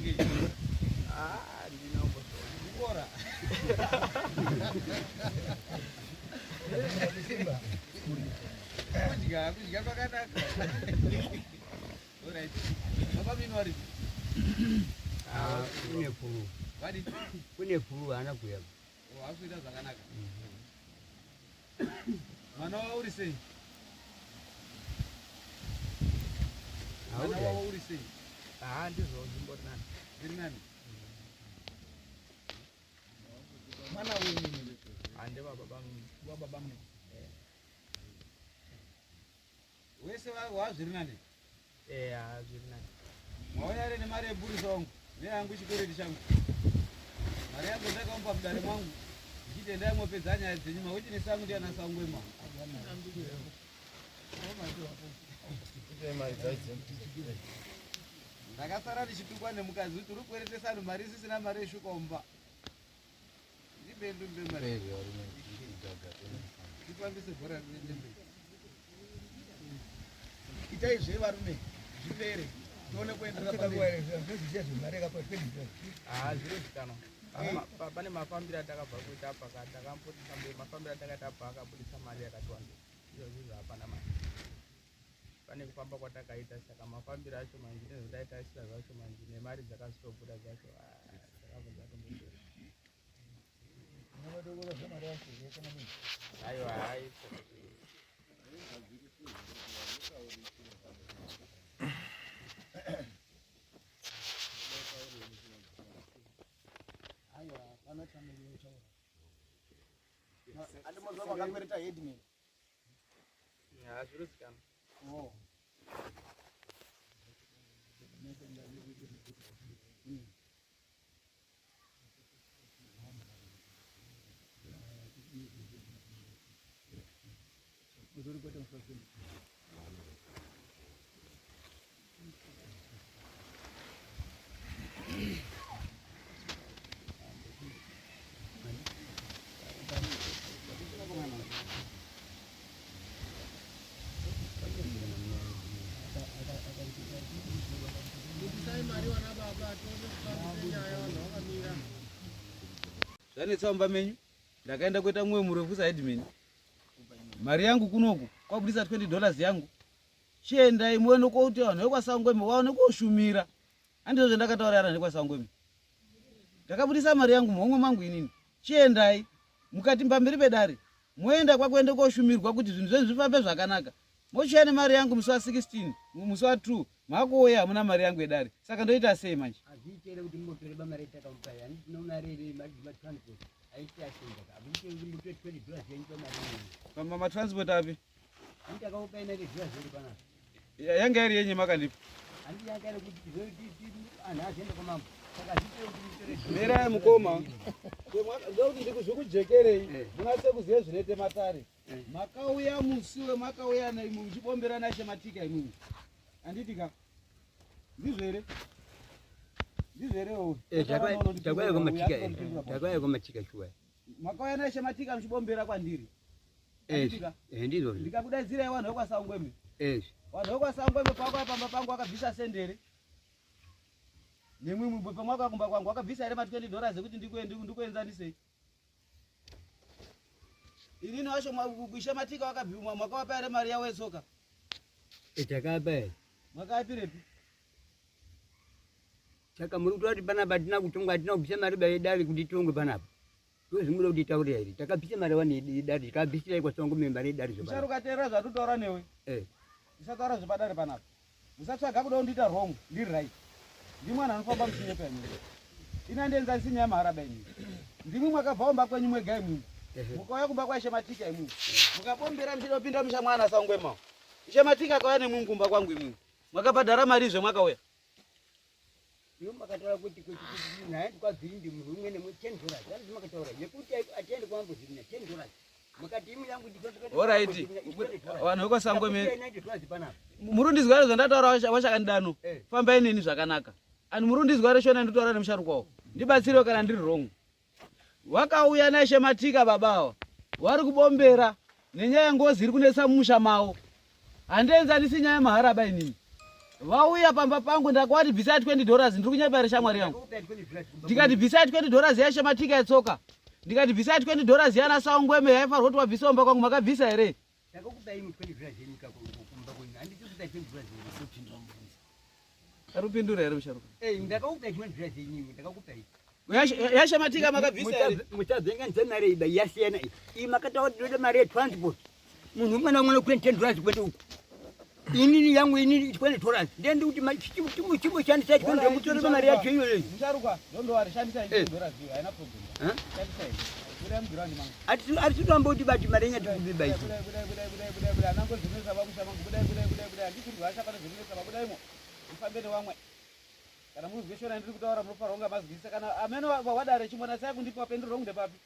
nge ndinaomba bora Simba. kudya kwakanaka. Alright. Baba mimi wari. Kune furu. Wadi. Kune furu ana kuya. Akuita zvakanaka. Mwana wawo uri sei? Mwana wawo uri sei? ndizvo zimbori nani. Iri nani? Mwana wenyu. Hande baba bamu. Wese wazviri nani? Zviri nani. Mauya ere nemari yebhurisa wangu neyangu chikoreti changu. Mari yangu ndakamupa mudare mangu. Ndichiti endai mwopedza nyaya dzenyu mauchine sangu ndiana sangu ema. Ndakasara ndichitukwa nemukadzi kuti uri kueretesa anhu mari isisina mari yeshuka umba. Ndibendu mari. Ndifambise bhora riende mberi. Itai zvevarume zvipere tione kuenderera pamberi ndozviziya zvimari yakapatweni zviro zvikano pane mafambiro atakabva kuita apa takamboti mafambiro atakaita apa akabudisa mari yakati wanda izvozvo hapana mari pane kufamba kwatakaita saka mafambiro acho manji nezvotaitaisira zvacho manji nemari dzakazotobuda dzacho aiwa Andi mozwa makangwereta headman. Zviro zvikano. Zvanetsa mumba menyu ndakaenda kuita mwoyo murefu saheadman. Mari yangu kunoku kwabudisa $20 yangu. Chiendai muone kuti vanhu vekwasangwemi vaone koshumira. Handizvo zvandakataurira vanhu vekwasangwemi. Ndakabudisa mari yangu muhomwe mangu inini. Chiendai mukati pamberi pedare. Moenda kwakuende koshumirwa kuti zvinhu zvenyu zvifambe zvakanaka. Mochiya nemari yangu musi wa16, musi wa2, makouya hamuna mari yangu yedare. Saka ndoita sei manje? Azvichera kuti mutore bamari takamupa yani tinoona rere transport aisi ashinga abike mutore $20 yenyu pamari Mama transport api? ndakamupa ina $20 pana Yanga iri yenye makandipa. andi yanga kuti zoti ana azenda kwamambo saka zvichera kuti mutore Mera mukoma. Ndoti ndikuzvikujekerei. Munatse kuziya zvinoite matare. Makauya musiwe makauya muchibombera nashe matika imweni. Anditika. Ndizvere. Ndizverewo. takwaya kwamatika takwaya kwamatika shuwa Makauya nashe matika muchibombera kwandiri. ndizvo Ndikakudaidzirai vanhu vekwasangwemi. Vanhu vekwasangwemi pamba pangu vakabvisa sendere. Nemwe mubwe mwakakumba kwangu wakabvisa ere $20 ekuti ndikuenzanise. Inini wacho mwakuisha matika wakabvima mwakawapa ere mari yawo yesoka. takapa Mwakapirepi? saka muri kutoti panapa tina kutonga tina kubvisa mari bayedari kuti tongwe panapa ndozvimura kuti taurira iri takabvisa mari wani dare takabvisira ikwasango memba redare zvo Musarukateera zvatotaura newe. Musataura zvepadare panapa. Musatsvaga kuda kundiita wrong ndiri right. Ndimwana anofamba muchinyepa imwe. Ina ndienzanisi nyaya maharaba imwe. Ndimwe mwakabva kumba kwenyu mwega imwe. Mukauya kumba kwaishe matika imwe. Mukabombera muchidopinda mushamwana sangwema. Ishe matika akauya nemwe kumba kwangu imwe. Mwakabhadhara mari izvo mwakauya. iyo makataura kuti naye ndikwabviri ndi munhu umwe nemwe $10 zvanzi makataura nekuti atiende kwambozviri $10 mukati imi yangu Alright. Vanhu vekwasangwemi. $90 panapa Murundizwa zvandataura wachakandidano. Fambai neni zvakanaka. Ani murundizwa reshona nditaura nemusharukwawo. Ndibatsire kana ndiri wrong. Wakauya nashe matika babawa. Wari kubombera nenyaya ngozi iri kunetsa mumusha mawo. Handienzanisi nyaya maharaba inini. vauya pamba pangu ndakwati bvisai $20 ndiri kunyebaira shamwari yangu. Ndikati bvisai $20 yashamatika yatsoka. Ndikati bvisai $20 yana Sangweme yaifarwa kuti wabvisa omba kwangu makabvisa here. Arupindura here musharuka. Yashamatika makabvisa here. Muchadzenga nzemare iba yasiyana iyi makatawadode mari yetransport. Munhu umwe naumwe unokwenda $10 kwete uku. Inini yangu inini $20 ndende kuti chimoshandisa chikondo mutore mari yacho iyoyo. Musharuka ndondowari shandisa $20 haina problem. Shandisa iyi. Arituamba kuti bati mari yenyu tikubiba ichi. Kana muzvishona ndiri kutaura munofarwa kunga mazivisa kana amene wadare chimona sai kundipa penduro kunde papi.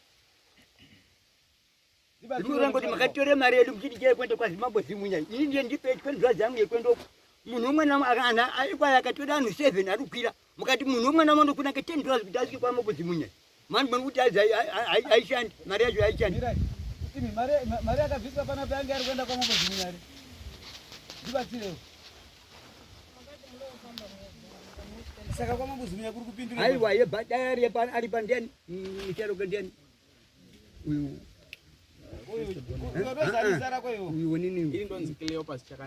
Ndikuona kuti makatore mari yedu kuti tiye kwenda kwa Zimbabwe zimunya. Ini ndiye ndipe $20 yangu yekwenda uko. Munhu umwe na akana alikuwa akatora anhu 7 arikwira. Mukati munhu umwe na mondo kuna $10 kuti asike kwa Zimbabwe zimunya. Mani kuti aishandi mari yacho aishandi. Timi mari akabviswa pana pange ari kwenda kwa Zimbabwe zimunya. Ndibatsirewo. Saka kwa Zimbabwe kuri kupindura. Aiwa ye Padare ari pandeni. Michero kendeni. Uyu nini?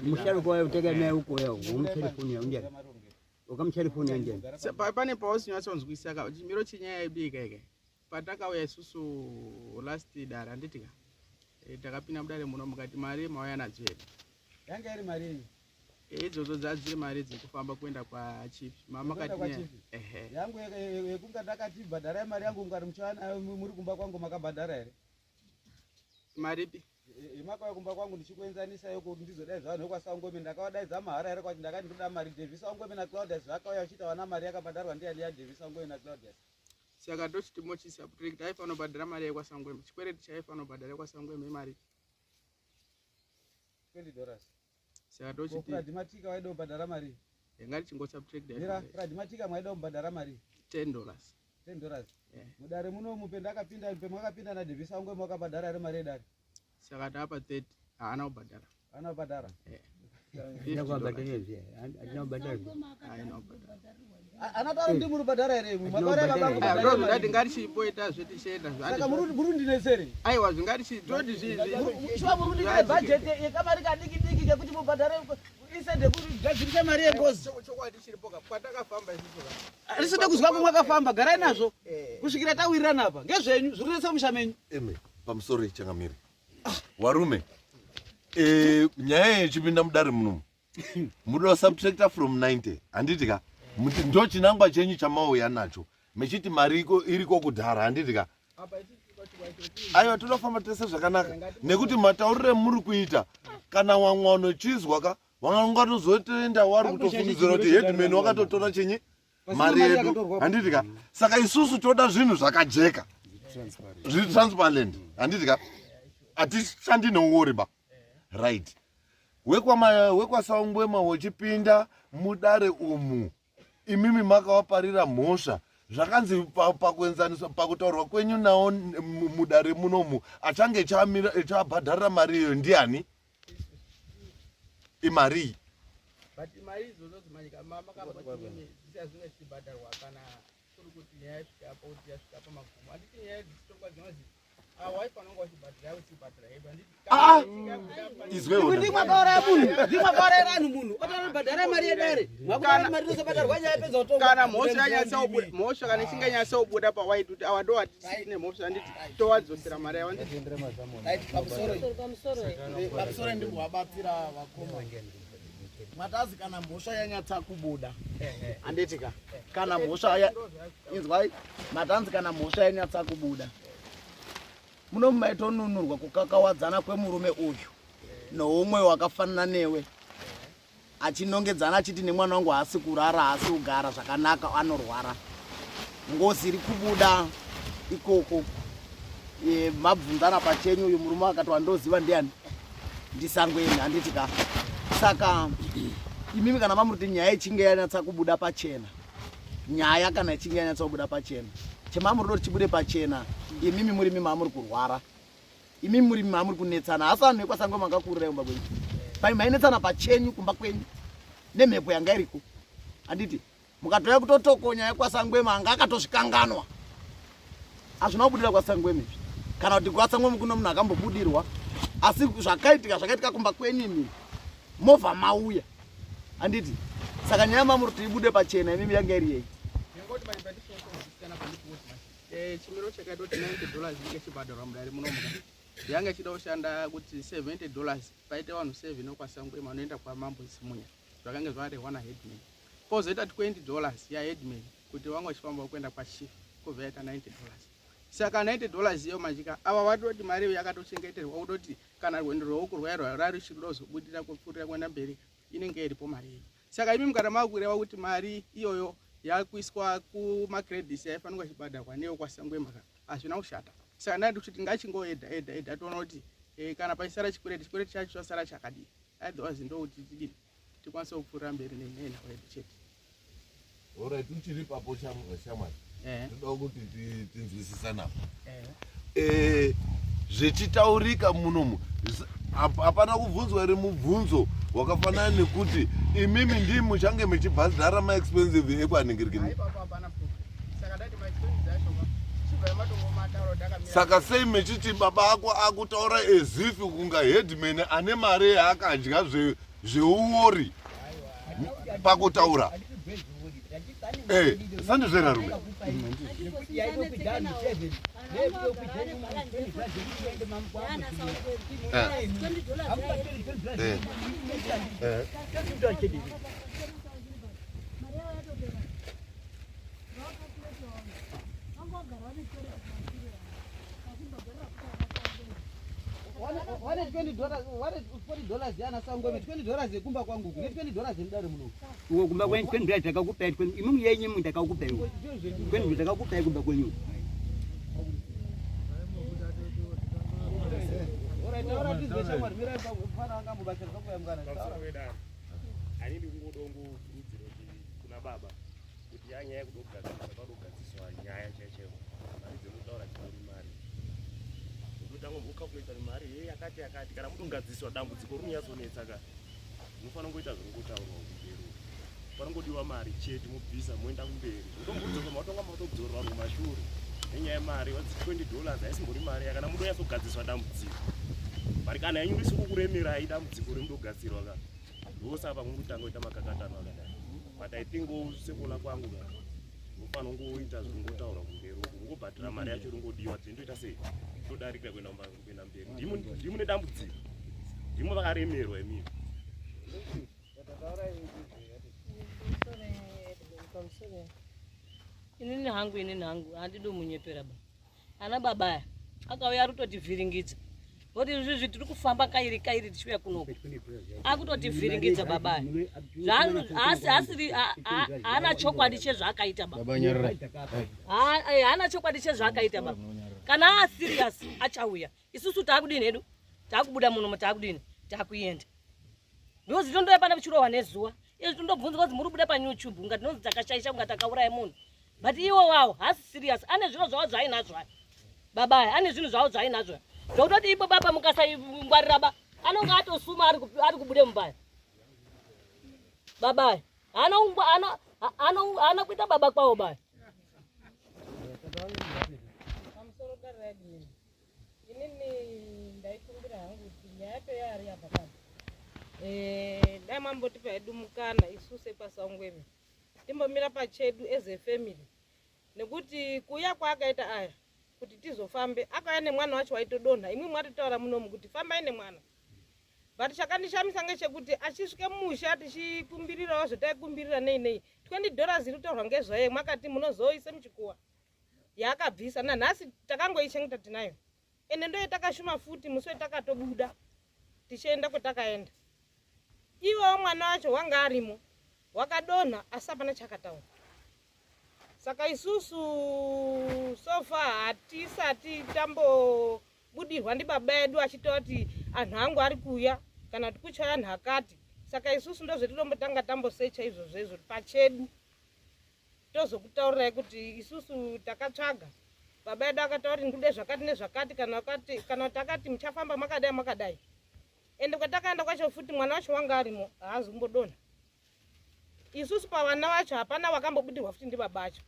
Musharo kwa utega naye huko yao. Umtelefoni ya ndiye. Ukamtelefoni ya ndiye. Pane pausinyasonzwisa ka chimiro chinyaya ibika ike. Patakauya isusu last dara nditika. Takapinda mudare muno mukati mari mauya nadzo here. Yanga iri mari yenyu. Idzodzo dzadziri mari dzekufamba kuenda kwa chief. Mama kati yangu yekunga ndakati bhadhara mari yangu ngari muchana muri kumba kwangu makabhadhara here. Maripi? Imakauya kumba kwangu ndichikuenzanisa yoko kuti ndizodai zvanhu kwa Sangweme ndakawadaidza mahara here kwati ndakati ndoda mari Davis Sangweme na Claudius vakauya vachita wana mari yakabhadharwa ndiani ya Davis Sangweme na Claudius. Saka ndochiti mochisubtract haifana kubhadhara mari yekwa Sangweme. Chikwereti chaifana kubhadhara kwa Sangweme mari $20. Saka ndochiti Pradimatika waida kubhadhara mari. Ngati chingosubtract Mira Pradimatika mwaida kubhadhara mari $10. $10. Mudare muno mupenda akapinda pemwakapinda na Davis Sangweme mwakabhadhara here mari yedare. Saka tapa 30 haana kubhadhara. Haana kubhadhara. Anataura ndi muri badhara here makore baba ndati ngati chipoita zvetishaita saka muri ndinesere aiwa zvingati chitoti shwa muri ndi budget yekamari kadiki diki kekuti mubhadhare isende kuti gadzirise mari yengozi chokwadi chiripoka kwatakafamba isusu riside kuzwa kumwe akafamba garai nazvo kusvikira tawirirana apa ngezvenyu zviri nese mushamenyu pamusoro changamiri warume nyaya yechipinda mudare munomu munoda subtractor from 90 handitika muti ndo chinangwa chenyu chamauya nacho mechiti mari iriko kudhara handitika aiwa tinofamba tese zvakanaka nekuti mataurire muri kuita kana wamwa unochizwa ka wangatozotoenda wari kutofungidzira kuti headman wakatotora chenye mari yedu handitika saka isusu toda zvinhu zvakajeka zviri transparent handitika hatishandi neungori ba right wekwa Sangwema wechipinda mudare umu imimi makawaparira mhosva zvakanzi pakuenzaniswa pakutaurwa kwenyu nawo mudare munomu achange echabhadharira mari iyo ndiani imari but mari izvozo dzimanyika makamboti dzisazvinge dzichibhadharwa kana kuri kuti nyaya yasvika apa kuti yasvika pamagumo handiti nyaya dzitongwa dzinonzi waifanonga wachibhadhara uchibhadhara hedu handiti mwakauraya munhu ndimwakauraya vanhu munhu otabhadhara mari yedare mwakuaa mari dosabhadharwa nyaya yapedza kutonga kana mhosva kana ichinge nyatsobuda pawaiti kuti awa ndo hatisine mhosva handiti towadzosera mari yavo pamusoro ndimbovabatsira vakoma matazi kana mhosva yanyatsa kubuda handitika kana mhosva inzwai matanzi kana mhosva yanyatsa kubuda muno maitonunurwa kukakawadzana kwemurume uyu noumwe wakafanana newe achinongedzana achiti nemwana wangu haasi kurara haasi kugara zvakanaka anorwara ngozi iri kubuda ikoko mabvunzana pachenyu uyu murume akati wandoziva ndiani ndisangweni handitika saka imimi kana mamuti nyaya ichinge yanyatsa kubuda pachena nyaya kana ichinge yanyatsa kubuda pachena chemamuri doti chibude pachena imimi muri mimi mamuri kurwara imimi muri mimi mamuri kunetsana hasa vanhu vekwasangwe makakurira kumba kwenyu pai mainetsana pachenyu kumba kwenyu nemhepo yanga iriko. Handiti mukatoya kutotokonya yakwasangwema anga akatosvikanganwa. Hazvina kubudira kwasangweme kana kuti kwasangweme kuno munhu akambobudirwa, asi zvakaitika kumba kwenyu movha mauya. Handiti saka nyaya mamuri ibude pachena imimi yanga iri yei. Chimiro chakaitoti $90 inge chibhadharwa mudare munomuka yanga chida kushanda kuti $70 paite vanhu 7 okwasangwema vanoenda kwamambo simunya zvakanga zvarehwa naheadman. Kozoita $20 yaheadman kuti vanga vachifamba kuenda kwachief kobva yaita $90. Saka $90 iyo majika ava vatoti mari iyo yakatochengeterwa kutoti kana rwendo rwouku rwari chirozobudira kupfuurira kuenda mberi inenge iripo mari iyi. Saka imi mukaramba kureva kuti mari iyoyo yakuiswa kumacredits yaifanirwa chibhadharwa neyo kwasangwema hazvina kushata. Saka ndati kuti ngachingoedha toona kuti kana paisara chikwereti chacho chasara chakadii, otherwise ndokuti tidii tikwanise kupfuurira mberi nenhau yedu chete. Alright, uchiri papo shamwari toda kuti tinzwisisana zvechitaurika munomu. Hapana kubvunzwa iri mubvunzo wakafanana nekuti imimi ndimi muchange muchibhadhara maexpensive ekwaningirikini. Saka sei mechiti baba ako akutaura ezifi kunga headman ane mari yaakadya zveuori pakutaura. Sandizverarume $40 yana sangweme $20 yekumba kwangu $20 mudare muno. Uwo kumba kwenyu $20 takakupa imwe yenyu mutakakupa iwo. $20 takakupa kumba kwenyu. Ani ndingodongo kurudziro kuna baba kuti yanyaya kudogadziswa padogadziswa nyaya cheche mari dzinotaura dziri mari ndotanga mukalkuleta mari yakati kana mudogadziswa dambudziko runyatsonetsa ka munofanira kuita zvinongotaurwa kumberi panongodiwa mari chete mubvisa moenda kumberi mutombudzoka matonga matodzorwa mumashure nenyaya yemari $20 haisimbori mari yakana mudoyatsogadziswa dambudziko mari kana yanyu risi kukuremerai dambudziko remudogadzirwa ka ndosapa mungotanga kuita makakatano akadai. But I think sekuona kwangu mufanira kungoita zvinongotaura kumberi ungobhadhara mari yacho ringodiwa dzindoita sei todarika kuenda mberi ndimu nedambudziko ndimu vakaremerwa imimi. Inini hangu handidi munyepera ba. Ana baba akauya rutotivhiringidza. Voti izvi tiri kufamba kairi tichiuya kunoku. Akutotivhiringidza baba. Asiri hana chokwadi chezvaakaita baba. Hana chokwadi chezvaakaita baba. Kana serious achauya. Isusu taakudini hedu. Taakubuda muno taakudini. Taakuenda. Ndozi tondoya pana chirowa nezuwa. Izvi tondobvunzwa kuti muri kubuda pa YouTube ngati ndozi takashaisha kunga takauraya munhu. But iwo wawo hasi serious. Ane zviro zvawo zvainazvo. Baba ane zvinhu zvawo zvainazvo. Zvototi ipo baba mukasaingwarira ba anonga atosuma ari kubude mubaya. Baba ana kuita baba kwawo baya. Pamusoro paRedman. Inini ndaikumbira hangu kuti nyaya yari yapakati. Dai mambotipa hedu mukana isuse pasangweme. Timbomira pachedu as a family. Nekuti kuya kwaakaita aya kuti tizofambe akauya nemwana wacho waitodonha imwe mwatitaura munomu kuti fambai nemwana. But chakandishamisa ngechekuti achisvike musha tichikumbirirawo zvotaikumbirira nei $20 rinotaurwa ngezvaye mwakati munozoise muchikuwa yaakabvisa nanhasi takangoichengeta tinayo ende ndoye takashuma futi musi wetakatobuda tichienda kwetakaenda. Iwewo mwana wacho wanga arimo wakadonha asi hapana chakataura. Saka isusu sofa hatisati tambobudirwa ndibaba edu achitaura kuti anhu angu ari kuuya kana kuti kuchaya anhu akati. Saka isusu ndozvetinombotanga tambosecha izvozvo pachedu tozokutaurirai kuti isusu takatsvaga baba edu akataura kuti ndikude zvakati nezvakati kana kuti akati muchafamba makadai ende kwatakaenda kwacho futi mwana wacho wanga arimo haazombodonha. isusu pavana vacho hapana vakambobudirwa futi ndibaba vacho.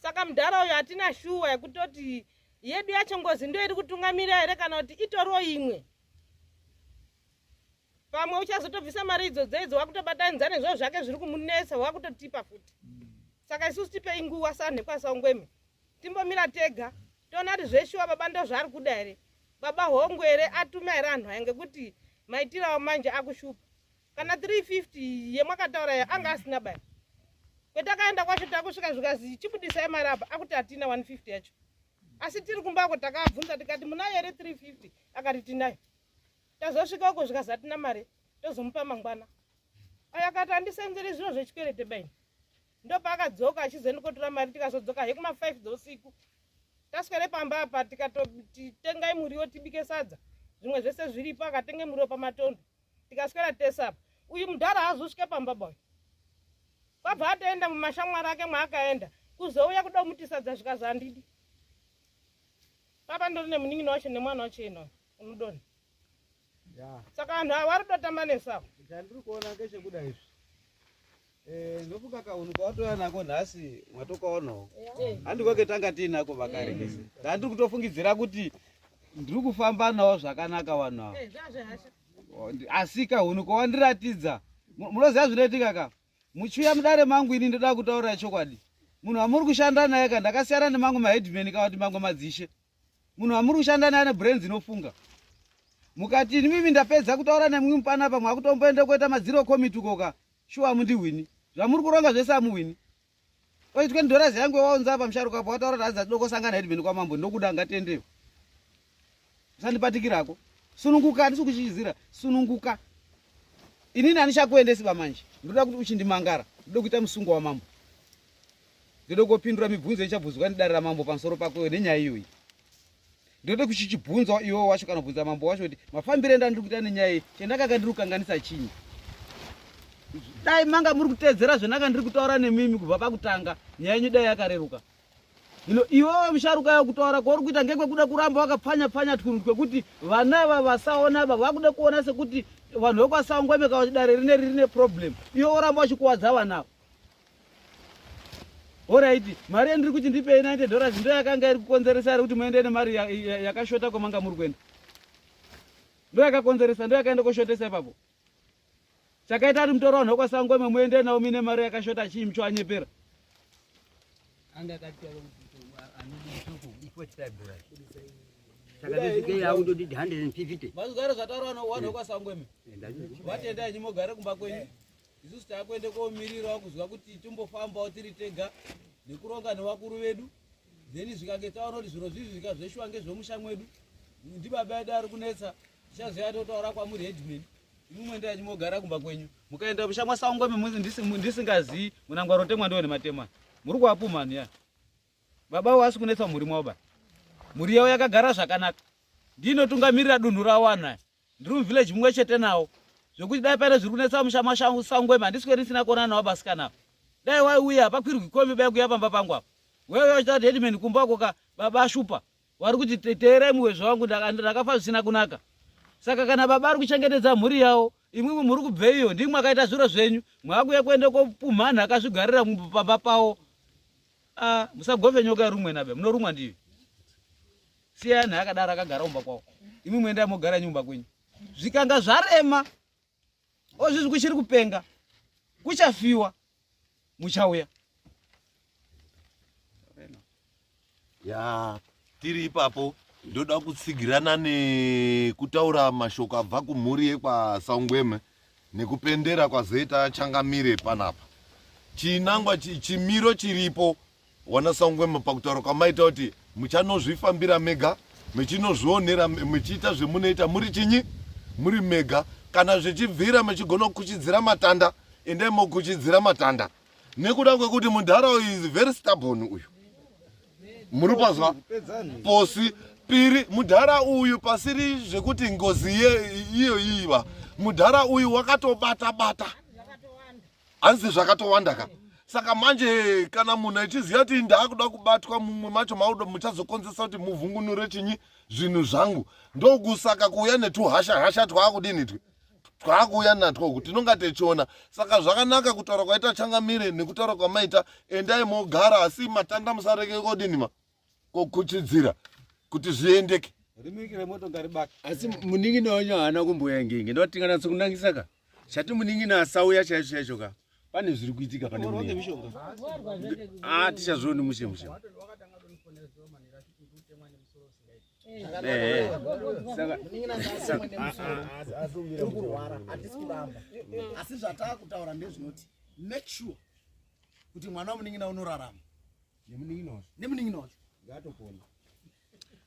Saka mudhara uyu hatina shuwa yekutoti yedu yacho ngozi ndo iri kutungamira here kana kuti itoriwo imwe. Pamwe uchazotobvisa mari idzodzo wakutobatanidzana nezvo zvake zviri kumunetsa wakutotipa futi. Saka isusu tipei nguva sanhekwa Sangweme timbomira tega toona kuti zveshuwa baba ndo zvaari kuda here, baba hongu here atuma here anhu aya ngekuti maitirawo manje akushupa. Kana 350 yemwakataura ya anga asina baya. Kwetakaenda kwacho takusvika zvikazi chibudisai mari apa akuti hatina 150 yacho. Asi tiri kumbako takabvunza tikati munayo here 350 akati tinayo. Tazosvika uko zvikazi hatina mari tozomupa mangwana. Aya akati handisenzeri zviro zvechikwerete baini. Ndo paakadzoka achizonokotora mari tikazodzoka hekuma 5 dzousiku. Taswere pamba apa tikatotengai muriwo tibike sadza. Zvimwe zvese zviripo akatenge muriwo pamatondo. Tikaswera tesa. Uyu mudhara hazosvika pamba boy. Kwabva ataenda mumashamwari ake mwaakaenda kuzouya kuda kumuti sadza zvikazi handidi. Papa ndori nemunin'ina wacho nemwana wacho ino unodona. Saka anhu ava vari kutotamba nesawo. Chandiri kuona ngechekuda izvi. Ndofuka kaunhu kwatoya nako nhasi mwatokaonawo. Handikoke tanga tiinako vakare kese. Ndandiri kutofungidzira kuti ndiri kufamba nawo zvakanaka vanhu ava. Asi kaunhu kwawandiratidza munoziva zvinoitika ka muchiuya mudare mangu ini ndoda kutaura chokwadi. Munhu wamuri kushanda naye ka ndakasiyana nemangu maheadman kana kuti mangu madzishe. Munhu wamuri kushanda naye ane brains inofunga. Mukati mimi ndapedza kutaura nemwe panapa mwakutomboenda kuita madziro committee koka shuwa mundiwini. Zvamuri kuronga zvese amuwini. Oitwe ndora yangu waunza apa musharuka apa wataura kuti hadza doko sangana headman kwa mambo ndokuda ngatendewo. Usandipatikirako. Sununguka ndisi kuchizira sununguka. Inini anishakuendesi bamanje. Ndoda kuti uchindimangara. Ndoda kuita musungo wa mambo. Ndoda kupindura mibvunzo ichabvunzwa ndidarira mambo pamusoro pako nenyaya iyoyi. Ndoda kuchichibvunza iwo wacho kana kubvunza mambo wacho kuti mafambire ndandiri kuita nenyaya iyi chendakanga ndiri kukanganisa chinyi. Dai manga muri kutedzera zvenaka ndiri kutaura nemimi kubva pakutanga nyaya yenyu dai yakareruka. Iwo musharuka yakutaura kwori kuita ngekuda kuramba wakapfanya twunu kwekuti vana ava vasaona ava vakuda kuona sekuti vanhu vekwaSangweme kuti dare rine problem. Iwo oramba uchikuwadza vana. Alright, mari ndiri kuti ndipei $90 ndo yakanga iri kukonzeresa kuti muende nemari yakashota kwamanga muri kuenda. Ndo yakakonzeresa ndo yakaenda koshotesa ipapo. Chakaita kuti mutoro vanhu vekwaSangweme muende nawo mine mari yakashota chiimcho anyepera. Anga katero Sakadesike aundo did 150. Mazugaro zvataura vanhu vekwaSangweme. Vatenda nyimogara kumba kwenyu. Isusu takuende komirira kuzwa kuti timbofamba tiri tega nekuronga nevakuru vedu. Then zvikange taona kuti zviro zvizvi zvikazveshwa ngezvemusha mwedu. Ndibaba edu ari kunetsa. Tichazoya totaura kwamuri headman. Imwe mwenda nyimogara kumba kwenyu. Mukaenda mushamwa Sangweme ndisingazivi munangwaro temwa ndiwo nematema. Muri kuapuma ya. Baba wasi kunetsa muri mwaoba. Muri yao yakagara zvakanaka. Ndinotungamirira dunhu rawo ana. Ndiri muvillage mumwe chete nawo. Zvokuti dai pane zviri kunetsa mushama Sangweme handisweri ndisina kuona nawo basikana. Dai waiuya pakwirwi komi bai kuya pamba pangu apa. Wewe wachita headman kumbako ka baba ashupa. Wari kuti teteerai muwezvo wangu ndakafa zvisina kunaka. Saka kana baba ari kuchengetedza mhuri yawo, imwe muri kubveyo ndimwe akaita zviro zvenyu, mwakuya kuenda kopumhana akazvigarira pamba pawo. Musagove nyoka rumwe nabe, munorumwa ndiyo. Siyani akadara akagara umba kwawo. Imwe mwenda mogara nyumba kwenyu. Zvikanga zvarema. Ozvizvi kuchiri kupenga. Kuchafiwa. Muchauya. Ya, tiri ipapo ndoda kutsigirana nekutaura mashoko abva kumhuri yekwaSangweme nekupendera kwazoita changamire panapa. Chinangwa chimiro chiripo wana Sangweme pakutaura kwamaita kuti muchanozvifambira mega, muchinozvionera muchiita zvemunoita muri chinyi, muri mega. Kana zvichibvira muchigona kuchidzira matanda, endai mokuchidzira matanda. Nekuda kwekuti mudhara is very stubborn uyu. Muri pazva posi piri mudhara uyu pasiri zvekuti ngozi iyo iva. Mudhara uyu wakatobata bata. Hanzi zvakatowanda ka. Saka manje kana munhu achiziva kuti ndakuda kubatwa mumwe macho maudo muchazokonzesa kuti muvhungunure chinyi zvinhu zvangu. Ndokusaka kuuya netuhasha twakudini twi. twakuuya natwo kuti tinonga techiona. Saka zvakanaka kutaura kwaita Changamire nekutaura kwamaita endai mogara, asi matanda musareke kodinima kokuchidzira kuti zviendeke. Rimikire motokari baka. Asi muningina wanyu haana kumboya ngenge. Ndotingana kunangisaka. Chati muningina asauya chaizvo ka. Pane zviri kuitika pane muningina. Tichazvioni mushe. Asi zvatakutaura ndezvinoti make sure kuti mwana wamuningina unorarama nemuningina wacho ngatopona.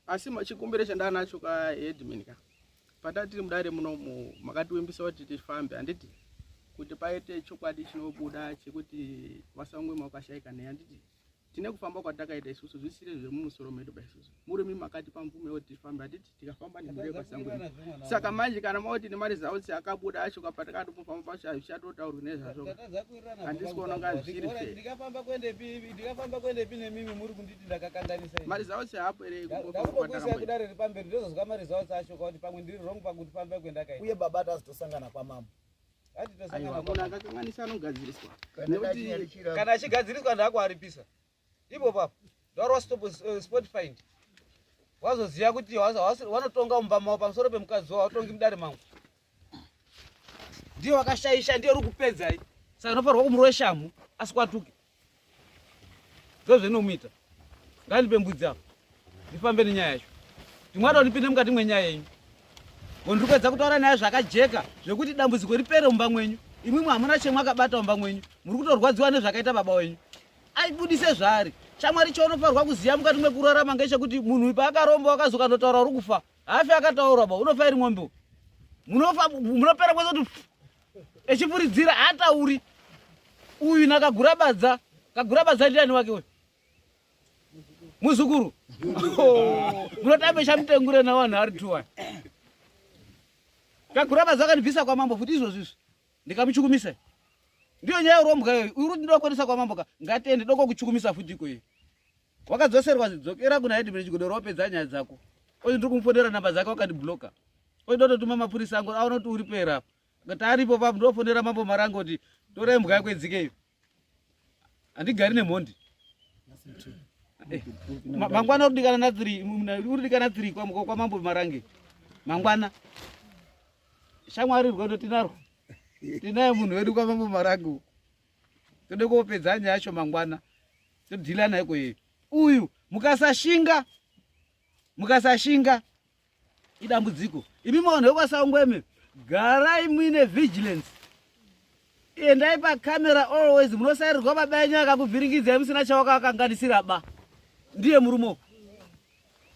Asi chikumbiro chandanacho kaHeadman ka patati mudare munomu makatiwembisa kuti tifambe, handiti kuti paite chokwadi chinobuda chekuti vasangwe makashayika naye, handiti tine kufamba kwatakaita isusu zvisire zvemumusoro medu baisusu muri makati pamvume kuti tifambe, handiti tikafamba nemure kwasangwe. Saka manje kana mauti nemari zawo akabuda acho kapata kufamba pacho azvichatotaurwa nezvazvo, handisi kuona nga zviri fe. Ndikafamba kwendepi nemimi muri kunditi ndakakanganisa. Mari zawo hapo ere kukwata kudare ripamberi ndozozwa mari zawo acho kuti pamwe ndiri wrong pakuti pamba kwendakaita. Uye baba tazotosangana kwamambo. Akakanganisa anogadziriswa. Kana achigadziriswa ndakuaripisa. Ipo papo ndaro Spotify wazoziya kuti wanotonga umba mawo pamusoro pemukadzi wawo atongi mudare mangu. Ndiye wakashaisha, ndiye uri kupedza iyi. Saka unofanirwa kumurowe shamu asikwatuke. Ndozvinomuita. Ngandipe mbudzi apo. Ndifambe nenyaya yacho. Ndimwada ndipinde mukati mwenyaya yenyu. Ndikupedza kutaura naye zvakajeka zvekuti dambudziko ripere mumba mwenyu. Imwimwe hamuna chemwakabata mumba mwenyu. Muri kutorwadziwa nezvakaita baba wenyu. Aibudise zvari. Shamwari chaunofanirwa kuziya mukati mwekurarama ngechekuti munhu paakaromba wakazoka ndotaura uri kufa. Hafi akataura ba unofa iri mwombe. Munopera kwese kuti echipuridzira hatauri. Uyu nakagurabadza. Kagurabadza ndiani wake uyu? Muzukuru. Munotambe chamutengure na vanhu ari tuwa. Kagurabadza kanibvisa kwa mambo futi izvozvo. Ndikamuchukumisa. Ndiyo nyaya urombwa yoyo. Uri ndinokonesa kwa mambo ka. Ngatiende doko kuchukumisa futi iko. Wakadzoserwa zidzokera kuna Headman Chigodora wapedza nyaya dzako. Ozi ndiri kumufondera namba dzake wakandibloka. Ozi ndototuma mapurisa angu aona kuti uri pera. Ngati aripo papo ndofondera mambo marango kuti torai mbwa yako edzikeyo. Andigari nemhondi. Mangwana urudikana na 3, urudikana 3 kwa mambo marange. Mangwana. Shamwari rwendo tinaro. Tinaye munhu wedu kwa mambo marangu. Tode kopedza nyaya yacho mangwana. Todhila naye kwe. Uyu mukasashinga idambudziko. Imi munhu wekwasangweme garai muine vigilance. Endai pa camera always munosairirwa baba yenyu akakuvhiringidzai musina chawakakanganisira ba. Ndiye murumo.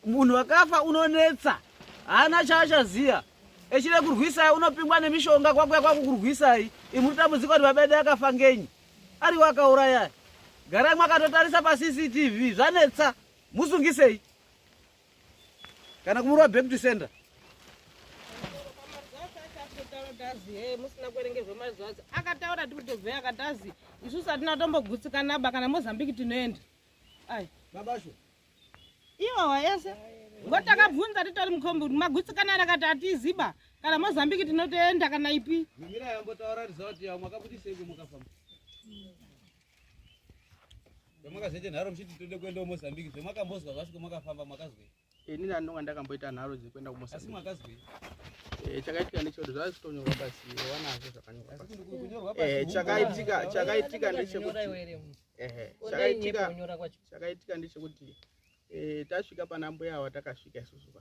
Munhu wakafa unonetsa. Hana chaachaziya. Echide kurwisai unopingwa nemishonga kwakukurwisai. Imuri dambudziko kuti baba yedu akafa ngenyi. Ari wakauraya. Garai mwakatotarisa pa CCTV zvanetsa. Musungisei. Kana kumurwa back to sender. Musina kuerengerwa mari zvadzo akataura kuti tobve akatazi isusu hatina tombogutsikana ba kana Mozambique tinoenda. Ai Babasho. Iwawa yese. Ngotakabvunza titori mukombe kuti magutsikana akati atiziba kana Mozambique tinotoenda kana ipi. Mimira yambotaura result yawo makabudisei kwemukafamba. Mwakazoite nharo muchiti tode kuenda kuMozambique. Zvemakambozwa zvasvika mwakafamba mwakazwei? Inini andinonga ndakamboita nharo dzekuenda kuMozambique. Asi mwakazwei? Chakaitika ndechekuti zvazvitonyorwa pasi wanazvo zvakanyorwa pasi. Kunyorwa pasi. Chakaitika ndechekuti chakaitika ndechekuti tasvika pana mbuya awa takasvika isusu pa.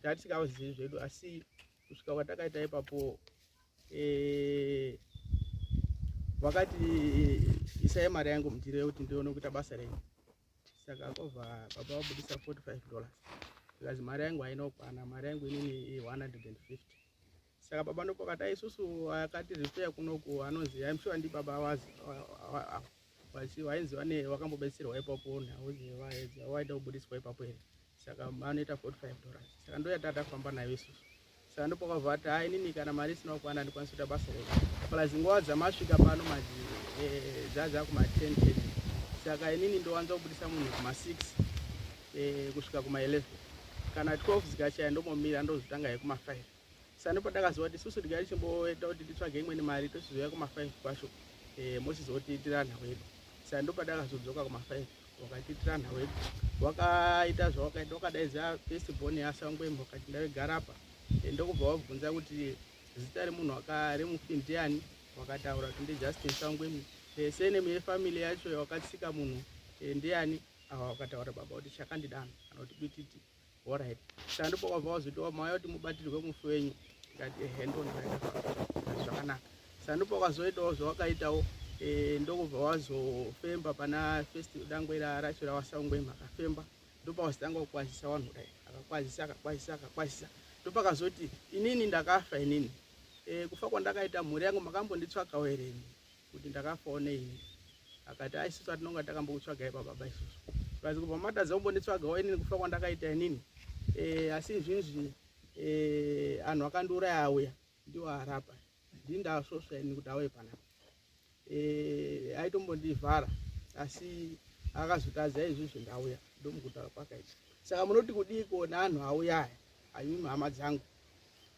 Tatisikazivi zvedu asi kusvika kwatakaita ipapo wakati isai mari yangu mutire kuti ndione kuita basa renyu. Saka kobva baba wabudisa $45. Because mari yangu hainokwana, mari yangu inini 150. Saka baba ndopakati isusu akati repair kunoku anozi I'm sure ndi baba wainzi wane wakambobetserwa ipapo nauzi waida kubudiswa ipapo here. Saka anoita $45. Saka ndoyata tafamba nayo isusu. Saka ndopakabva ati hai inini kana mari isina kukwana ndikwanisa kuita basa renyu. Plus nguva dzamasvika pano dzaza kuma-10 kg. Saka inini ndowanza kubudisa munhu kuma-6 kusvika kuma-11. Kana 12 zikachaya ndomomira ndozotanga yekuma-5. Sanopa ndakaziva kuti isusu tikachimboita kuti titsvage imweni mari tosizouya kuma5 kwacho mosizotitira nha wedu. Saka ndopa ndakazodzoka kuma5 wakatitira nha wedu. Wakaita zvawakaita wakadaidza first born yaSangwembe wakati ndagara apa. Ndokubva wabvunza kuti zita remunhu wakaremufi ndiani, wakataura kuti ndiJustin Sangwembe. Senemu yefamily yacho wakatsika munhu ndiani, wakataura baba kuti chakandidana kana kuti bititi. Alright. Saka ndipo kwabva wazoti wamauya kuti mubatirwe mufi wenyu. Ngati ndondaita zvakanaka. Saka ndipo kwazoitawo zvawakaitawo ndokubva wazofemba pana first dangwera racho raSangwembe akafemba. Ndipo wasitanga kukwazisa vanhu kudai. Akakwazisa. Ndipo akazoti inini ndakafa inini. Kufa kwandakaita mhuri yangu makambonditsvagawo here kuti ndakafawo neini. Akati isusu atinonga takambokutsvagai baba isusu. Kazi kubva matadza kumbonditsvagawo inini kufa kwandakaita inini. Asi zvinzvi anhu akandiuraya auya ndiwo arapa. Ndindasvosva inini kuti auye panapa. Aitombondivhara asi akazotadza izvozvo ndauya ndomukutaura kwakaita. Saka munoti kudiko neanhu auya aya anyimi hama dzangu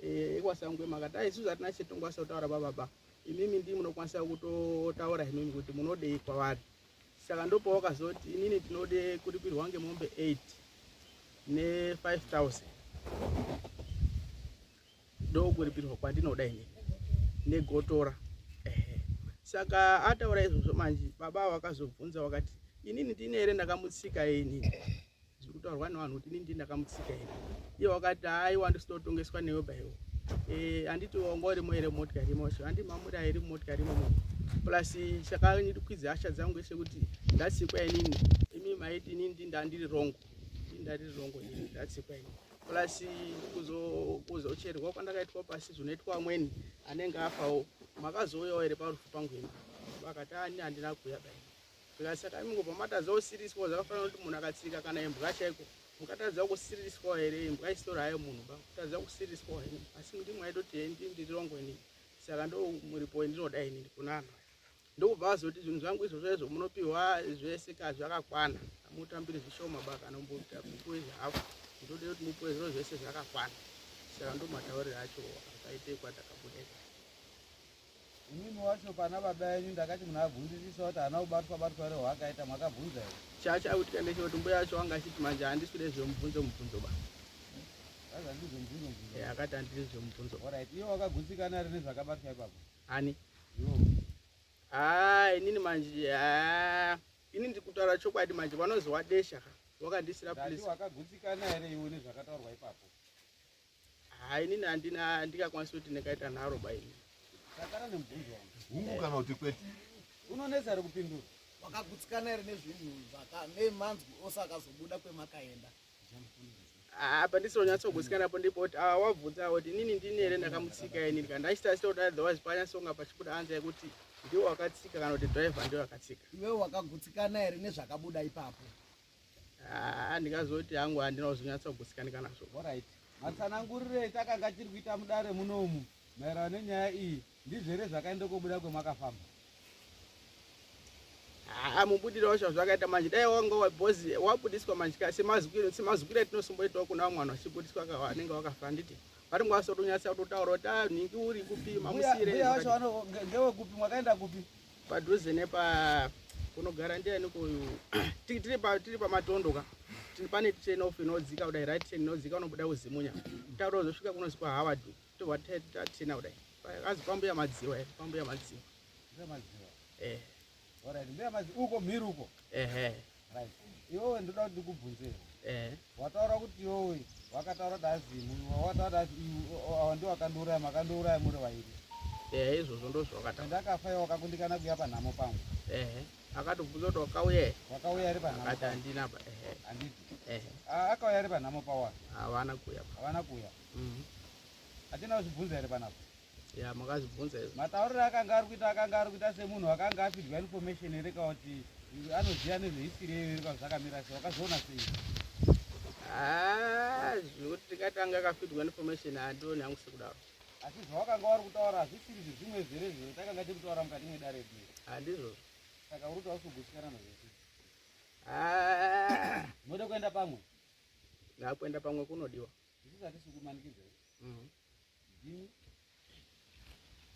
ekwaSangwembe akati isusu hatina chetongwasa kutaura baba, imimi ndimi munokwanisa kutotaura imimi kuti munodei kwavari. Saka ndopo wakazoti inini tinode kuripirwa ngemombe 8 ne5,000 ndokuripirwa kwandinoda inini negotora. Saka ataura izvozvo manje baba vakazobvunza vakati inini ndine here ndakamutsika inini. Zvekutaurwa nevanhu kuti inini ndindakamutsika inini. Iye wakati aiwa ndisitotongeswa newe baiwo. Anditi wangorimo here motikari imosho, andimamura here motikari imomo. Plus chakanikwidza hasha dzangu eshe kuti ndatsikwa inini. Imi maiti inini ndandiri rongo. Ndandiri rongo inini ndatsikwa inini. Plus kuzocherwa kwandakaitwa pasi zvinoitwa amweni anenge afawo. Makazouyawo here parufu pangu ini. Vakati handina kuuya baiwo. Saka imingobva matadza kusiriswa zvakafanana kuti munhu akatsika kana imbwa chaiko. Mukatadza kusiriswa here imbwa isitori hayo munhu ba. Mukatadza kusiriswa here. Asi ndimwe aitoti ndiri rongo inini. Saka ndo muripo ndinoda inini kuna anhu. Ndokubva azoti zvinhu zvangu izvozvo munopiwa zvese zvakakwana. Amutambiri zvishoma ba kana mupuwe zvahafu. Ndode kuti mupuwe zviro zvese zvakakwana. Saka ndo matauriro acho akaite kwatakabuda. Imimi wacho pana baba yenyu ndakati munhu abvunzisisa kuti hana kubatwa ere hwakaita mwakabvunza here. Chachautika ndechekuti mbuya yacho anga achiti manje handiswide zvemubvunzo ba. Akati handiri zvemubvunzo. Alright, iye wakagutsikana here nezvakabatwa ipapo? Ani? Inini manje inini ndikutaura chokwadi manje vanozi wadesha wakandisira police. Wakagutsikana here iwe nezvakataurwa ipapo? Inini handingakwanisi kuti ndikaita nharo baini. Sakana nemubvunzo wangu. Hungu kana kuti kwete. Unonesa here kupindura. Wakagutsikana here nezvinhu nemanzwi ose akazobuda kwemakaenda. Pandisonyatsogusikanapo ndipo kuti wabvunza kuti inini ndini here ndakamutsika inini kana ndachita otherwise panyasonga pachibuda anza yekuti ndiwo wakatsika kana kuti driver ndiwo wakatsika. Iwe wakagutsikana here nezvakabuda ipapo? Ndingazoti hangu handina kuzonyatsogusikana nazvo. Alright. Matsanangurirei takanga tiri kuita mudare munomu maererano nenyaya iyi ndizvo here zvakaenda kubuda kwemakafamba? Mubudiro wacho zvakaita manje dai wanga wabhozi wabudiswa manje semazukiro etinosomboitawo kuna vamwe vanhu vachibudiswa vanenge vakafa nditi vari mwasotonyatsa kutotaura kuti nhingi uri kupi mamusire. Mbuya wacho ngewekupi, mwakaenda kupi? Padhuze nepa kunogara ndiani kuyu tiri pamatondoka pane train off inodzika kudai right train inodzika unobuda kuzimunya tauro zosvika kunozikwa Hawadu tobva tatena kudai azi pambuya madziwa here pambuya madziwa. Alright, mbuya madziwa uko mhiri uko. Right. Iwewe ndoda kuti ndikubvunze. Wataura kuti iwewe wakataura dazimu wataura dazi ndiwo wakandouraya makandouraya muri vairi. Izvozvo ndozvakata. Ndakafa iwe wakakundikana kuya panhamo pangu. Akatobvunza kuti wakauya. Wakauya ari panhamo. Akati handina pa. Handiti. Akauya ari panhamo pawa. Havana kuya. Havana kuya. Hatina kuzvibvunza here panapo? Makazvibvunza izvo. Matauriro akanga ari kuita semunhu akanga apidwa information here kuti anoziva nezvehistory yeyo here zvakamira sei, wakazviona sei? Zvekuti tikatanga akafidwa information handioni hangu sekudaro. Asi zvawakanga wari kutaura hazvisiri zvimwe zvere takanga tiri kutaura mukati medare redu. Handizvo. Saka uri kuti hausogusikana nazvese. Munode kuenda pamwe? Kuenda pamwe kunodiwa. Isusu hatisi kumanikidza here.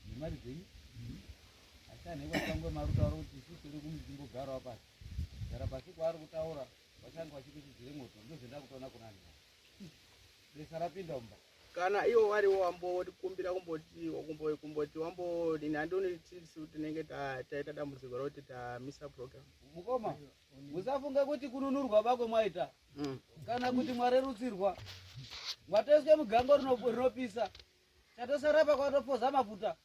nemari dzenyu achane kwatangwe marutauro kuti isusu tiri kumutimbogarawo pasi gara pasi kwaari kutaura vachange vachikuchidzire moto ndozvenda kutoona kunani besa rapinda mumba kana iwo wariwo wambotikumbira kumboti wambodini handoni tisu tinenge taita dambudziko rauti tamisa program mukoma musafunga kuti kununurwa bakwe mwaita kana kuti mwarerutsirwa mwatoiswe mugango rinopisa chatosara pakwatopoza mafuta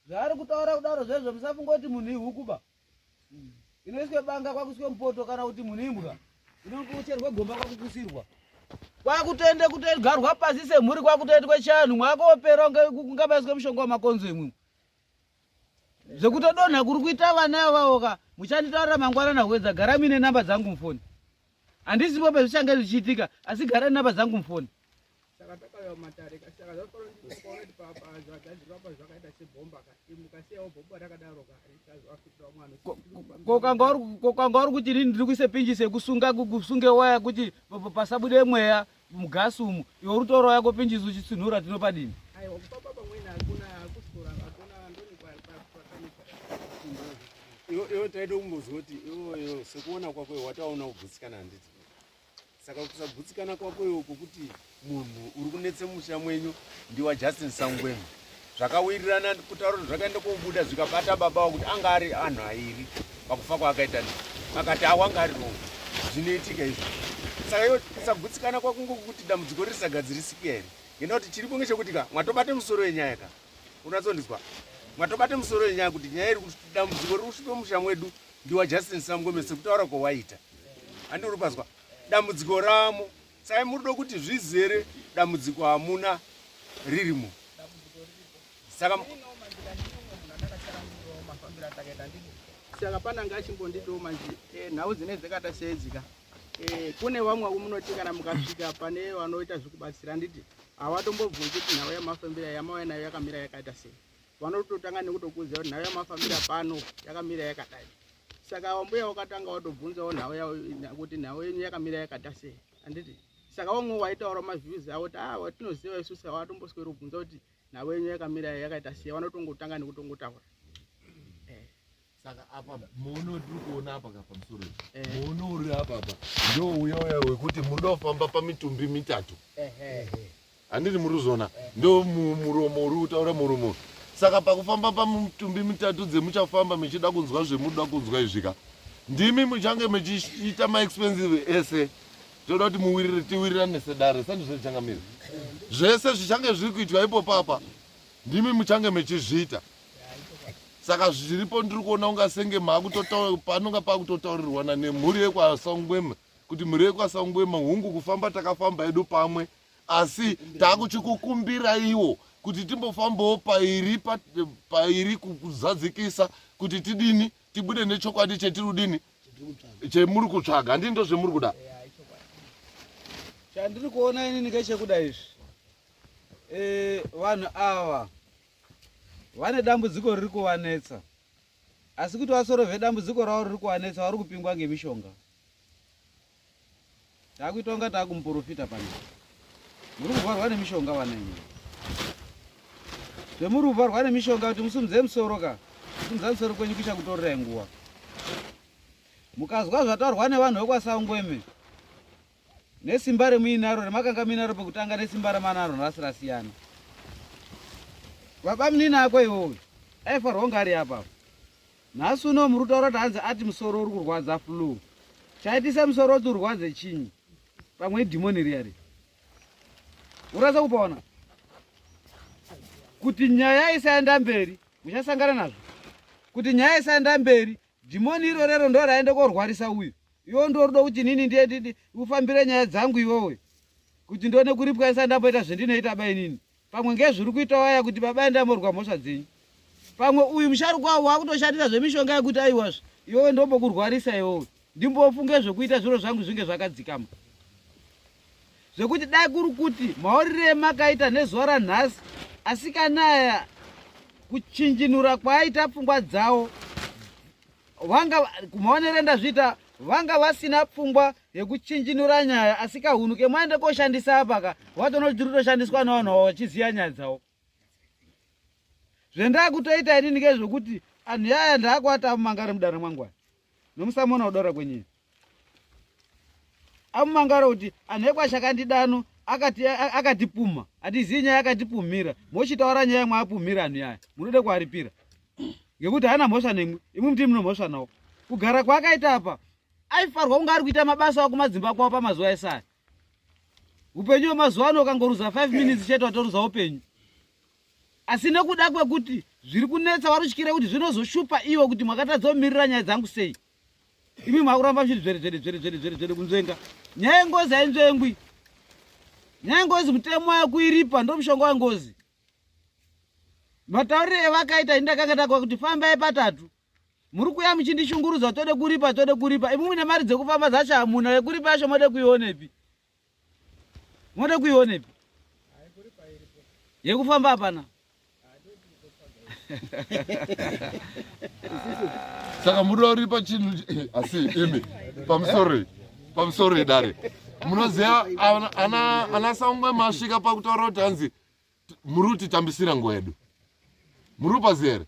zvaari kutaura kudaro zvezvo musafunga kuti munhu ihukuba inoiswe banga kwakuswe mupoto kana kuti munhu imbwa inokucherwe gomba kwakukusirwa kwakutoende kutogarwa pasi semhuri kwakutoendwe chanhu mwakopera kungabaiswe mushonga wamakonzo imwe zvekutodonha kuri kuita vana vavoka muchanditaurira mangwanana hwedza gara mine namba dzangu mufoni handisipo pezvichange zvichiitika asi gara namba dzangu mufoni saka takauya mumatarika saka zvafanoti papa zvagadzirwa pa zvakaita sebhomba mukasiyawo bhomba rakadaro risazoafitira mwana kokanga uri kuti rini ndiri kuise pinji sekusunge waya kuti pasabude mweya mugasi umu iwe rutoro yako pinji uchitsinhura tinopadini aiwa kupapa pamweni hakuna kusora hakuna ndoni iwo taida kumbozwa kuti iwoyo sekuona kwako wataona kugutsikana handiti saka kusagutsikana kwako iwo kwokuti munhu uri kunetse musha mwenyu ndiwa Justin Sangwemi zvakawirirana kutaura kuti zvakaenda kobuda zvikabata baba wako kuti anga ari anhu airi pakufa kwaakaita akati awanga ari rongo zvinoitika izvi saka iwo kusagutsikana kwako ngokuti dambudziko risagadzirisiki here ngendaa kuti chiripo ngechekuti ka mwatobate musoro wenyaya ka unatsondiswa mwatobate musoro wenyaya kuti nyaya iri kuti dambudziko riri kusvipe musha mwedu ndiwa Justin Sangwemi sekutaura kwawaita handi uri pazwa dambudziko ramo saka muri do kuti zvizere dambudziko hamuna ririmo saka saka pana ngachimbonditiwo manje nhau dzine dzakata seedzika kune vamwe munoti kana mukasvika pane vanoita zvekubatsira nditi havatombobvunzi kuti nhau yamafambira yamauya nayo yakamira yakaita sei vanototanga nekutokuziva kuti nhau yamafambira pano yakamira yakadai saka wambuya wakatanga watobvunzawo nhau yavo kuti nhau yenyu yakamira yakata sei handiti saka wamwe waitaura mavhiews avo kuti watinoziva isusu havatomboswera kubvunza kuti nhau yenyu yakamira yakaita sei vanotongotanga nekutongotaura saka apa muono tiri kuona apa kapamusoro muono uri apapa ndo uya wekuti munofamba pamitumbi mitatu handiti muri kuzona ndo muromo uri kutaura muromo saka pakufamba pamitumbi mitatu dzemuchafamba muchida kunzwa zvemuda kunzwa izvika ndimi muchange muchiita maexpensive ese toda kuti tiwirirane sedare sandizvechangamira zvese zvichange zviri kuitwa ipo papa ndimi muchange muchizviita saka zviripo ndiri kuona unga senge panonga pakutotaurirwana nemhuri yekwasangwema kuti mhuri yekwasangwema hungu kufamba takafamba edu pamwe asi takuchikukumbira iwo kuti timbofambawo pairi kuzadzikisa kuti tidini tibude nechokwadi chetiri kudini chemuri kutsvaga handii ndo zvemuri kuda chandiri kuona inini ngechekuda izvi vanhu ava vane dambudziko riri kuvanetsa asi kuti vasorovhe dambudziko ravo riri kuvanetsa vari kupingwa ngemishonga takuita unga taakumuprofita pane muri kuvharwa nemishonga vanenyu zvemuri kuvharwa nemishonga kuti musumudze musoro ka musumudza musoro kwenyu kucha kutorirai nguva mukazwa zvataurwa nevanhu vekwasangweme nesimba remuinaro remakanga muinaro pekutanga nesimba remanaro nhasi rasiyana baba munini akwe iwoyo aifarwa kunge ari apa nhasi uno muri kutaura kuti hanzi ati musoro uri kurwadza flu chaitisa musoro kuti urwadze chinyi pamwe idhimoni riyari urasa kupaona kuti nyaya isaenda mberi muchasangana nazvo kuti nyaya isaenda mberi dhimoni iro rero ndo raende korwarisa uyu iwo ndorido kuti nini ndiye ufambire nyaya dzangu iwowe kuti ndione kuripwa isandamboita zvendinoita bai nini pamwe ngezviri kuita waya kuti baba endamorwa mhosva dzenyu pamwe uyu musharukwa wakutoshandisa zvemishonga yekuti aiwazvo iwowe ndombokurwarisa iwowe ndimbofunge zvekuita zviro zvangu zvinge zvakadzikama zvekuti dai kuri kuti maurire makaita nezuva ranhasi asi kanaya kuchinjinura kwaaita pfungwa dzawo vanga kumaonero ndazviita vanga vasina pfungwa yekuchinjinura nyaya asi kahunu kemwaende koshandisa apaka watoona kuti rutoshandiswa navanhu vachiziva nyaya dzavo Zvendakutoita inini ngezvokuti anhu yaya ndaakuata amumangare mudare mwangu nomusamona kudora kwenyini amumangare kuti anhu ekwashakandidano akatipuma hatizivi nyaya akatipumira mochitaura nyaya mwaapumira anhu yaya munode kuaripira ngekuti hana mhosva nemwe imwe muti muno mhosva nawo kugara kwaakaita apa aifarwa kunge ari kuita mabasa ako kumadzimba kwavo pamazuva esaya upenyu wemazuva ano ukangoruza 5 minutes chete watoruza upenyu asi nekuda kwekuti zviri kunetsa warutyire kuti zvinozoshupa iwo kuti mwakatadza kumirira nyaya dzangu sei imi mwakuramba muchiti kunzvenga nyaya yengozi hainzvengwi nyaya yengozi mutemo wayo kuiripa ndo mushonga wengozi mataurire evakaita indakanga takwa kuti fambai patatu muri kuya muchindishungurudza tode kuripa imi mune mari dzekufamba dzacho hamuna yekuripa yacho mode kuionepi yekufamba hapana saka mudoripa chinhu asi imi pamusoro dare munoziva ana Sangwe masvika pakutaura kuti hanzi muri kutitambisira nguva yedu muri kupaziva here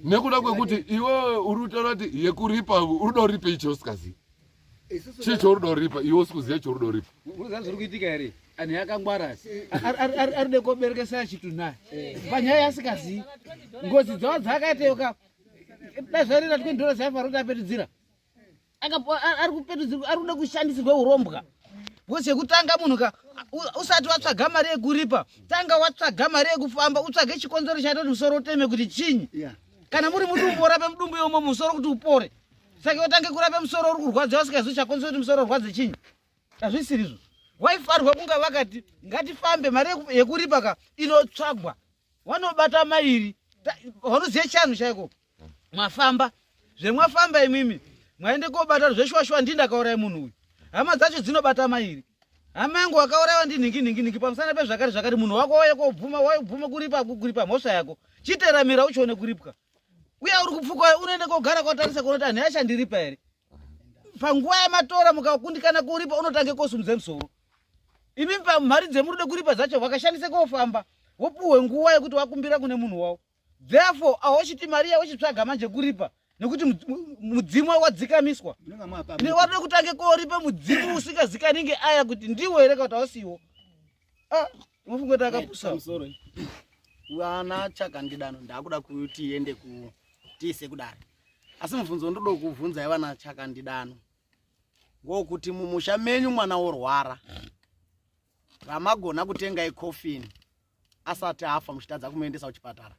nekuda kwekuti iwe uri kutaura kuti yekuripa urudoripa icho usikazivi chii chourudoripa iwe usikuziva chourudoripa unoziva zviri kuitika here anhu yakangwara aride koberekesa chitu naye panyaya yasingazivi ngozi dzavo dzakaiteuka dazvarira $20 yaifara kuti apetidzira ari kuda kushandisirwa urombwa bcause yekutanga munhu ka usati watsvaga mari yekuripa tanga watsvaga mari yekufamba utsvage chikonzero chaitoti musoro uteme kuti chinyi kana muri mudumbu orape mudumbu yomo musoro kuti upore saka watange kurape musoro uri kurwadza wasingazivi chakonzero kuti musoro urwadze chinyi hazvisirizvo waifarwa kunga vakati ngatifambe mari yekuripa ka inotsvagwa wanobata mairi wanozive chanhu chaiko mwafamba zvemwafamba imimi mwaende kobata zveshwashwa ndindakaurai munhu uyu hama dzacho dzinobata mairi hama yangu wakauraiwa ndinhingi pamusana pezvakati munhu wako wauye kobvuma waibvuma kuripa mhosva yako chiteramira uchione kuripwa uye uri kupfuka unoende kogara kotarisa kunoti anhu yachandiripa here panguva yematora mukakundikana kuripa unotange kosumudze musoro imi pamhari dzemuride kuripa dzacho wakashandise kofamba wopuhwe nguva yekuti wakumbira kune munhu wavo therefore ahochiti mari yawochitsvaga manje kuripa nekuti mudzimu wadzikamiswa waride kutange koripa mudzimu usingazikaninge aya kuti ndiwe here kuti ausiwo mufungoti akapusa wana chakandidano ndakuda kuti tiende tiise kudare asi mubvunzo ndodo kuvhunza ivana chakandidano ngokuti mumusha menyu mwana worwara ramagona kutenga ikofini asati afa muchitadza kumuendesa kuchipatara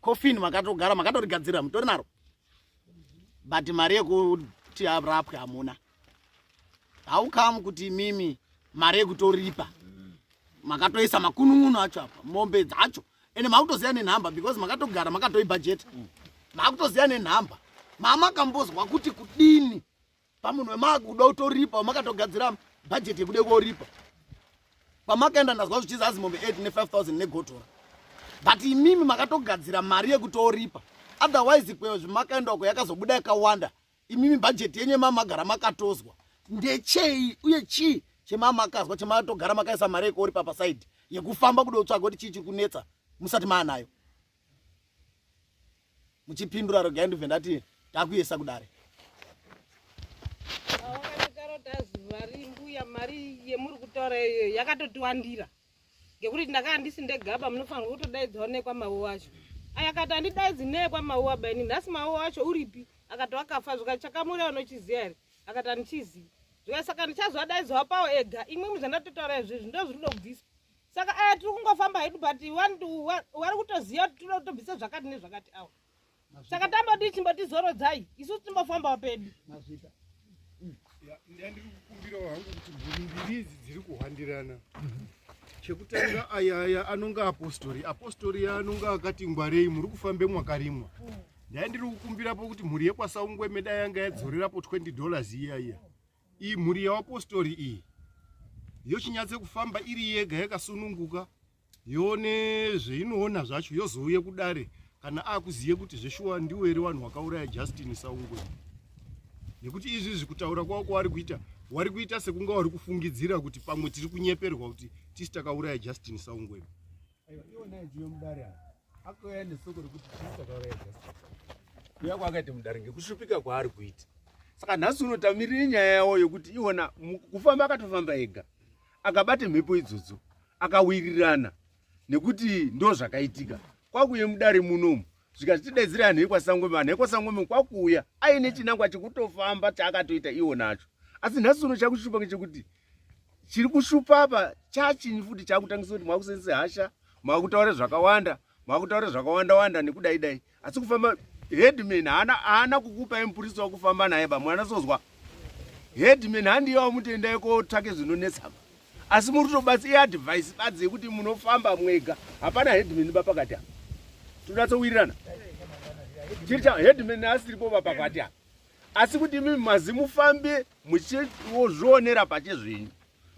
kofini makatogara makatorigadzira mutori naro but mari yekuti arapwe hamuna haukamu kuti mimi mari yekutoripa makatoisa makunun'unu acho apa mombe dzacho ende makutoziva nenhamba because makatogara makatoibhajeta makutoziva nenhamba mamakambozwa kuti kudini pamunhu wemakuda kutoripa makatogadzira bhajeti yekude koripa pamakaenda ndazwa zvichizi azi mombe 8 ne5,000 negotora but imimi makatogadzira mari yekutoripa otherwise kwezvo makaenda uko yakazobuda yakawanda imimi bhajeti yenyu mamagara makatozwa ndechei uye chii chemamakazwa chematogara makaisa mari yekoripa pasaidi yekufamba kuda kutsvaga kuti chii chiri kunetsa musati maanayo muchipindura rogai ndibve ndati takuisa kudare mbuya mari yemuri kutaura iyoyo yakatotiwandira ngekuti ndakanga ndisinde gaba munofanirwa kutodaidzawo nekwamauwa wacho akati handidaidzi nekwamauwa baini nhasi mauwa wacho uripi akati wakafa zvika chakamuriya unochiziva here akati handichizivi zvika saka ndichazodaidzwa pawo ega imwe muzvandatotaura izvezvi ndo zviri kuda kubvisa saka aya tiri kungofamba hedu but wari kutoziva kuti tinoda kutobvisa zvakati nezvakati awa saka tambodi chimbotizorodzai isusu timbofambawo pedu ndandiri kukumbirawo hangu kuti mhuri mbiri idzi dziri kuhwandirana chekutanga ayaya anonga apostori anonga akati ngwarei muri kufambe mwakarimwa ndandiri kukumbirapo kuti mhuri yekwasaungwe meda yanga yadzorerapo $20 iyaiya iyi mhuri yawapostori iyi yochinyatse kufamba iri yega yakasununguka yone zveinoona zvacho yozouye kudare kana akuziye kuti zveshuwa ndiwo here vanhu vakauraya Justin Saungwe nekuti izvi zvekutaura kwavo kwaari kuita wari kuita sekunga wari kufungidzira kuti pamwe tiri kunyeperwa kuti tisi takauraya Justin Saungwema. Aiwa, iwona ijuwe Mudare akauya nesoko rekuti tisi takauraya Justin. Kuya kwakaita Mudare ngekushupika kwaari kuita. Saka nhasi unotamirire nyaya yawo yokuti iwona kufamba akatofamba ega. Akabate mhepo idzodzo, akawirirana nekuti ndo zvakaitika. Kwakuye Mudare munomu zvikatidaidzira anhu ekwasangwema, anhu ekwasangwema kwakuuya aine chinangwa chekutofamba chaakatoita iwo nacho. Asi nhasi uno chakushupa ngechekuti chiri kushupa apa chachinyi futi chakutangisa kuti mwakusenzesa hasha, mwakutaura zvakawanda, mwakutaura zvakawanda nekudai. Asi kufamba headman haana kukupa mupurisi wakufamba naye ba mwana sozwa. Headman handiyo mutendai kotsvake zvinonetsa. Asi muri kutobatsa advice badze yekuti munofamba mwega. Hapana headman bapakati apa. Tunatsowirirana. Chiricha headman asiripo bapakati apa. Asi kuti mimi mazimufambe muchizvionera pachezvenyu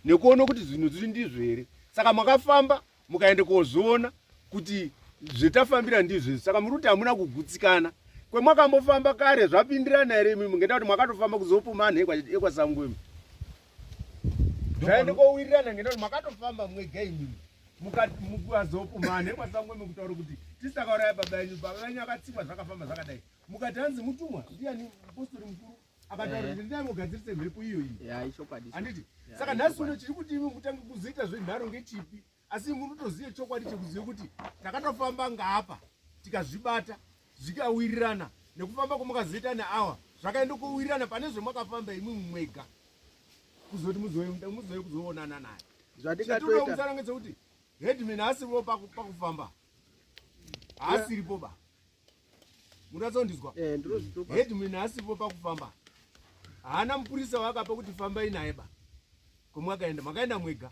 nekuona kuti zvinhu zviri ndizvo here. Saka makafamba mukaenda kozviona kuti zvetafambira ndizvo. Saka muri kuti hamuna kugutsikana. Kwemwakambofamba kare zvapindirana here mimi ngendaa kuti mwakatofamba kuzopuma anhu ekwasangwema. Zvaende kowirirana ngendaa kuti mwakatofamba mwega imimi. Mukazopuma anhu ekwasangwema kutaura kuti tisi takauraya baba venyu akatsikwa zvakafamba zvakadai. Mukati hanzi mutumwa ndiani apostori mukuru akataura kuti ndai mugadzirise mhepo iyoyi. Handiti? Saka nhasi uno chiri kuti imi mutange kuzoita zvenharo ngechipi. Asi munotoziye chokwadi chekuzive kuti takatofamba ngapa tikazvibata zvikawirirana nekufamba kwamukazoita neawa zvakaenda kuwirirana pane zvemwakafamba imimi mwega kuzoti muzoe kuzoonana naye. Zvatinoda kumusarangedza kuti headman asiripo pakufamba. Asiripo ba. Munatsondizwa? Headman asiripo pakufamba. Haana mupurisa wakapa kuti fambai naye ba. Komwakaenda makaenda mwega.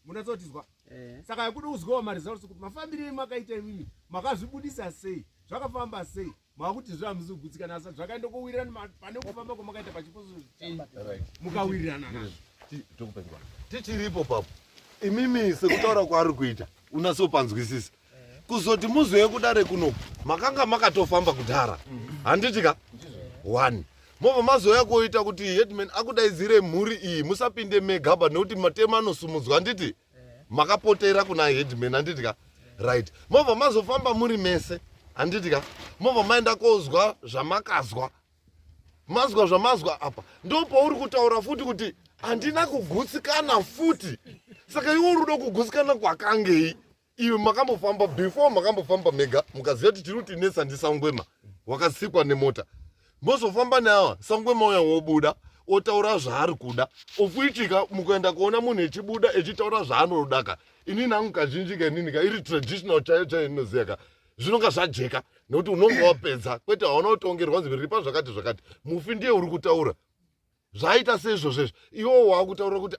Munatsondizwa? Saka yakuda kuzwawo maresults kuti mafambire makaita imimi makazvibudisa sei, zvakafamba sei, makuti zvamuzi kugutsikana asa zvakaenda kowirirana pane kufamba kwamakaita pachiposo mukawirirana nazvo. Tichiripo papo imimi sekutaura kwaari kuita unasopanzwisisa kuzoti muzoe Kudare kunoku makanga makatofamba kudhara. Handitika 1 mova mazoya koita kuti headman akudaidzire mhuri iyi musapinde megaba nekuti matema anosumudzwa. Handiti makapotera kuna headman. Handitika right. Mova mazofamba muri mese. Handitika mova maenda kozwa zvamakazwa, mazwa zvamazwa apa ndo pauri kutaura futi kuti handina kugutsikana futi. Saka iwe uri kuda kugutsikana kwakangei? Iwe makambofamba before makambofamba mega mukaziva kuti tiri kuti netsa ndiSangwema wakasikwa nemota. Mozofamba neawa Sangwema uya wobuda otaura zvaari kuda ofuitika mukaenda kuona munhu echibuda echitaura zvaanodaka. Inini nangu kazhinji keninика iri traditional chaiyo inoziyaka zvinonga zvajeka nekuti unonge wapedza kwete hauna kutongerwa zviripa zvakati mufi ndiye uri kutaura. Zvaita seizvozvezvo iwo wakutaura kuti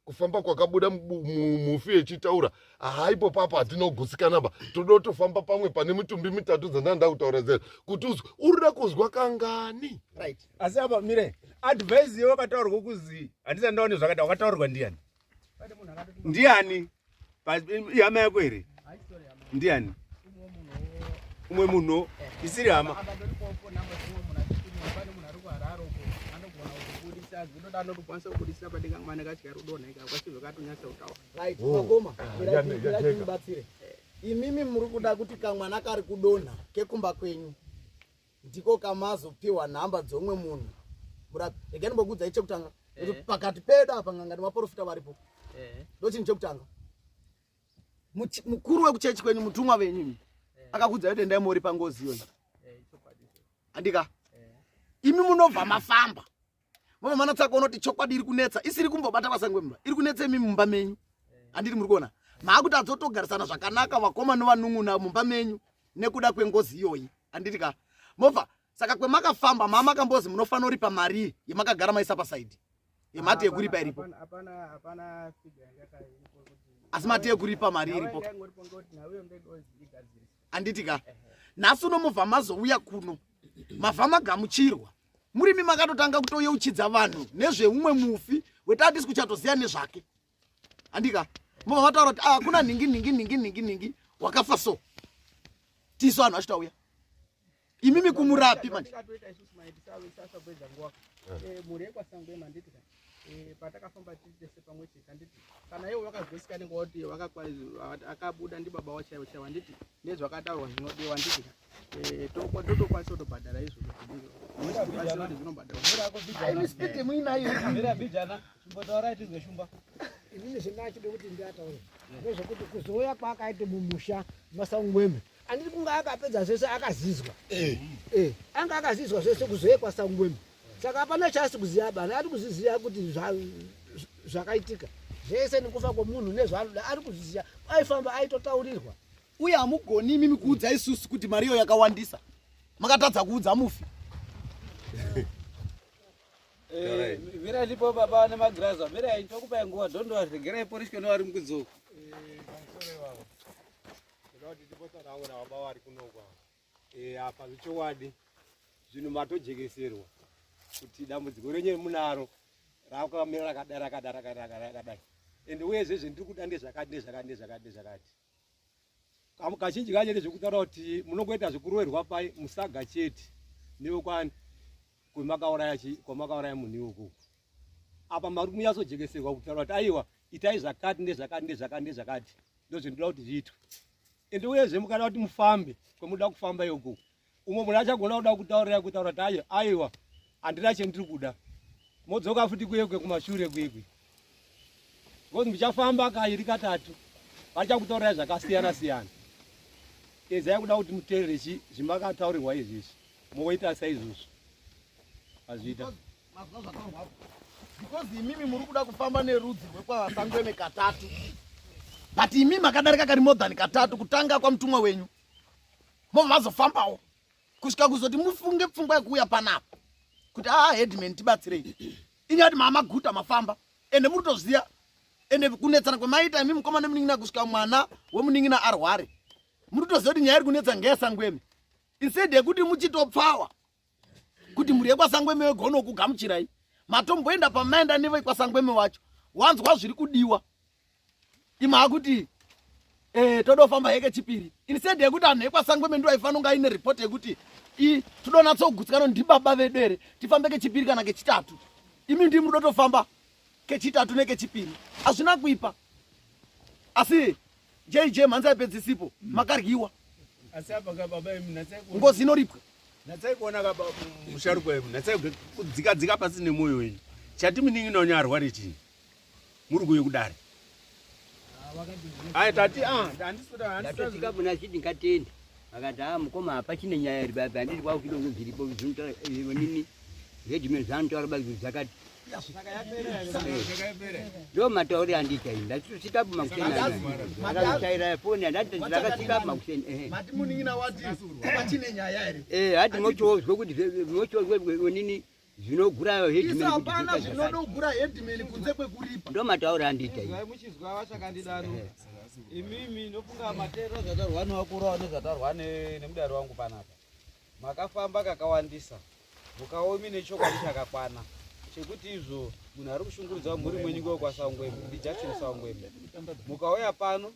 kufamba kwakabuda mufi echitaura haipo papa hatinogutsikana ba toda kutofamba pamwe pane mitumbi mitatu dzandanda kutaura dzero kuti uzwe urida kuzwa kangani. Right. Asi apa mire advice yewakataurwa kuzi handisa ndaone zvakati wakataurwa ndiani? Ndiani? Ihama yako here? Ndiani? Umwe munhu isiri hama. Imimi muri kuda kuti kamwana kari kudonha kekumba kwenyu ndiko kamazopiwa nhamba dzomwe munhu. Rega ndimbokudza chekutanga kuti pakati pedu apa ngangani maprofita varipo. Ndochini chekutanga. Mukuru wekuchechi kwenyu mutumwa venyu akakudza kuti endai muri pangozi iyoyi. Andika? Imi munobva mafamba. Mama mana tsakaona kuti chokwadi iri kunetsa isiri kumbobata vaSangwema iri kunetsa imi mumba menyu. Handiti muri kuona maakuti adzotogarisana zvakanaka vakoma novanun'una mumba menyu nekuda kwengozi iyoyi. Handitika movha saka kwemakafamba mama kambozi munofanira kuripa mari yemakagara maisa pasaidi yemati yekuripa iripo. Hapana figure yakairipo kuti asi mati yekuripa mari iripo. Handitika nhasi uno movha mazouya kuno mavha magamuchirwa murimi makatotanga kutoyeuchidza vanhu nezveumwe mufi wetati sikuchatoziya nezvake. Handika mova mataura kuti hakuna ningi wakafa so tiso vanhu vachitauya imimi kumurapi manje. patakafamba tese pamwe chete handiti kana iwo vakagwisikane kuti akabuda ndibaba wachaiwo chaiwo handiti nezvakataurwa zvinodiwa handiti totokwanisa kutobhadhara izvozvo inini zvendachide kuti ndiataure nezvekuti kuzouya kwaakaite mumusha masangweme anditi kunga akapedza zvese akazizwa anga akazizwa zvese kuzouya kwasangweme saka hapana chaasi kuziya bana ari kuziziya kuti zvakaitika zvese nekufa kwomunhu nezvaanoda ari kuziziya aifamba aitotaurirwa uye hamugoni imimi kuudza isusu kuti mariyo yakawandisa makatadza kuudza mufi mira ndipo baba ane magirazi mira ndokupai nguva dhondowaregerai porishwe nevari mukudzoka apa zvichokwadi zvinhu matojekeserwa kuti dambudziko renyu munaro rakamira rakadai ende uyezve zvendiri kuda ndezvakati kazhinji kacho ndezvekutaura kuti munongoita zvekuroverwa pai musaga chete newekwani kwamakauraya munhu iwokuku apa mari munyatsojekeserwa kutaura kuti aiwa itai zvakati ndezvakati ndozvendinoda kuti zviitwe ende uyezve mukada kuti mufambe kwemuda kufamba iwokuku umwe munhu achagona kuda kutaura kuti aiwa handina chendiri kuda modzoka futi kuyekwe kumashure kwekwe ngokuti muchafamba kairi katatu vachakutaurirai zvakasiyana ezai kuda kuti muteerere zvimakataurirwa izvizvi moita saizvozvo azviita because imimi muri kuda kufamba nerudzi rwekwasangweme katatu but imimi makadarika kari more than katatu kutanga kwamutumwa wenyu mazofambawo kusvika kuzoti mufunge pfungwa yekuuya panapa kuti headman tibatsirei inyati mamaguta mafamba ende muri kutoziya ende kunetsana kwemaita imimi mukoma nemuning'ina kusvika mwana wemuning'ina arware muri kutoziya kuti nyaya iri kunetsa ngeyasangweme instead yekuti muchitopfawa kuti muri yekwasangweme wegona kugamuchirai matomboenda pamaenda nevekwasangweme wacho wanzwa zviri kudiwa ima akuti toda kufamba heke chipiri instead yekuti anhu ekwasangweme ndo aifanira kunge aine ripoti yekuti toda natsogutsikana ndibaba vedu here tifambe kechipiri kana kechitatu imi ndimi muda kutofamba kechitatu nekechipiri hazvina kuipa asi jj mhanza yapedzisipo makaryiwa asi apa kababa ngozi inoripwa natsaikuona musharukwa emu natsaidzika pasi nemwoyo wenyu chati muningi naonyo arware chini muri kuye kudare ndatotika muna chiti ngatenda vakati mukoma apa chine nyaya iri baba handiti kwaukidongo dziripo nini headman zvantaura basi zvakati ndo matauri anditaii ndatosikapo makusenaakautaira foni handati ndakasikapo makuseni mati muning'ina wati pachine nyaya here hati mochoozwe kuti mochoozwe nini zvinogurayo hapana zvinoda kugura headman kunze kwekuripa ndo matauri anditaii muchizwa vachakandidaro imimi nofunga mateero zvatarwa nevakuru nezvatarwa nemudari wangu panapa makafamba kakawandisa mukaomi nechokwadi chakakwana chekuti izvo munhu ari kushungurudza mhuri mwenyu ngewekwasangweme ndijackson sangweme mukauya pano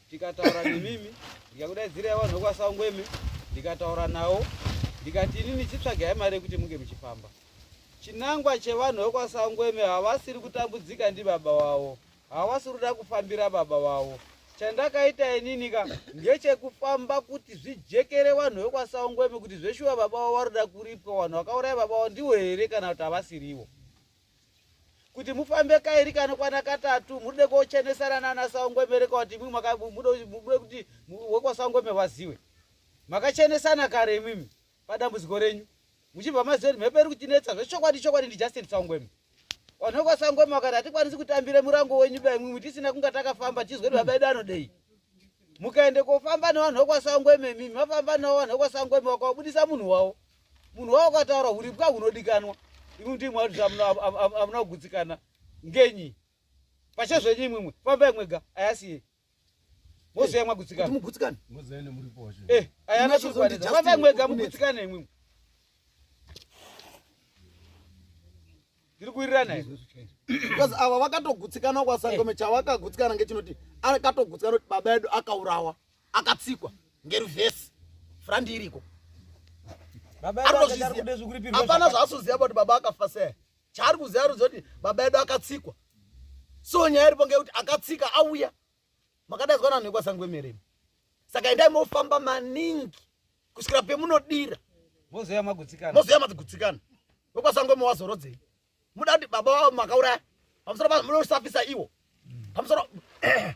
tikataura nemimi ndikakudaidzirai vanhu vekwasangweme ndikataura nawo ndikati inini chitsvagai mari yekuti munge muchifamba chinangwa chevanhu vekwasangweme havasiri kutambudzika ndibaba wavo havasiri kuda kufambira baba wavo chandakaita ininika ngechekufamba kuti zvijekere vanhu vekwasangweme kuti zveshuwa baba wavo varida kuripwa vanhu vakauraya baba wavo ndiwo here kana kuti havasiriwo kuti mufambe kairi kanokwana katatu murude kochenesana nanasangweme reka kuti mude kuti wekwasangweme vaziwe makachenesana kare imimi padambudziko renyu muchibva maziva kuti mheperi kutinetsa zvechokwadi ndijustin sangweme vanhu vekwasangweme vakati hatikwanisi kutambire murango wenyu ba imwimwi tisina kunga takafamba tizwe kuti baba edu anodei mukaende kofamba nevanhu vekwasangweme mimi mafamba navo vanhu vekwasangweme vakawabudisa munhu wavo ukataura huripwa hunodikanwa imwi ndimwe ati hamuna kugutsikana ngenyi pachezvenyu imwimwe fambai mwega ayasiye mozoya mwagutsikana mugutsikana ayana chirikwanisa fambai mwega mugutsikana imwimwe ndiri kuwirirana because ava vakatogutsikana kwasangweme chavakagutsikana ngechinoti akatogutsikana kuti baba edu akaurawa akatsikwa ngeruvhesi frandi iriko hapana zvaasoziva kuti baba akafa sei Chari kuziya rudzoti baba edu akatsikwa. So nyaya iripo ngekuti akatsika auya. Makadaidzwa nanhu ekwaSangwemere. Saka endai mofamba maningi kusvikira pemunodira. Mozoya magutsikana. Mozoya magutsikana. WekwaSangwemere wazorodzei. Muda kuti baba wavo makauraya. Pamusoro pazvo munosafisa iwo. Pamusoro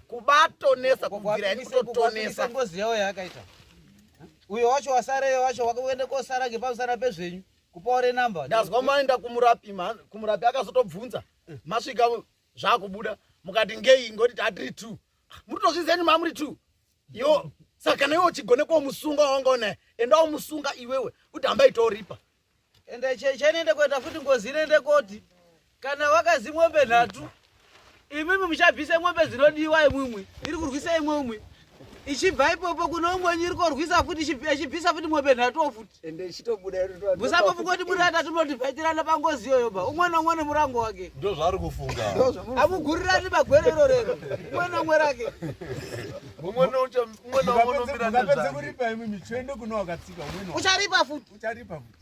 kubatonesa kubvira yani kutotonesa. Ngozi yawo yakaita. Uyo wacho wasareyo wacho wakaenda kosara ngepamusana pezvenyu. Kupaure namba. Ndazwa maenda kumurapi akazotobvunza. Masvika zvakubuda mukati ngei ngoti tatiri 2. Mutozvizeni mamuri 2. Yo saka newe chigone kwa musunga wangone enda umusunga iwewe kuti hamba itoripa. Ende chenende kwenda futi ngozi inoende koti kana wakazi ng'ombe 3 imimi muchabvise ng'ombe dzinodiwa imwimwi iri kurwisa imwimwi ichibva ipopo kuno umwe iri kurwisa futi ichibvisa futi ng'ombe 3 futi ende ichitobuda iro musapo ngoti muri atatu munodivhaitirana pangozi yoyo ba umwe nomwe nemurango wake Ndo zvari kufunga. amugurirani magwerero rero umwe nomwe rake Umwe unomira Ukapedza kuripa imwe michwende kuno wakatsika umwe ucharipa futi ucharipa futi.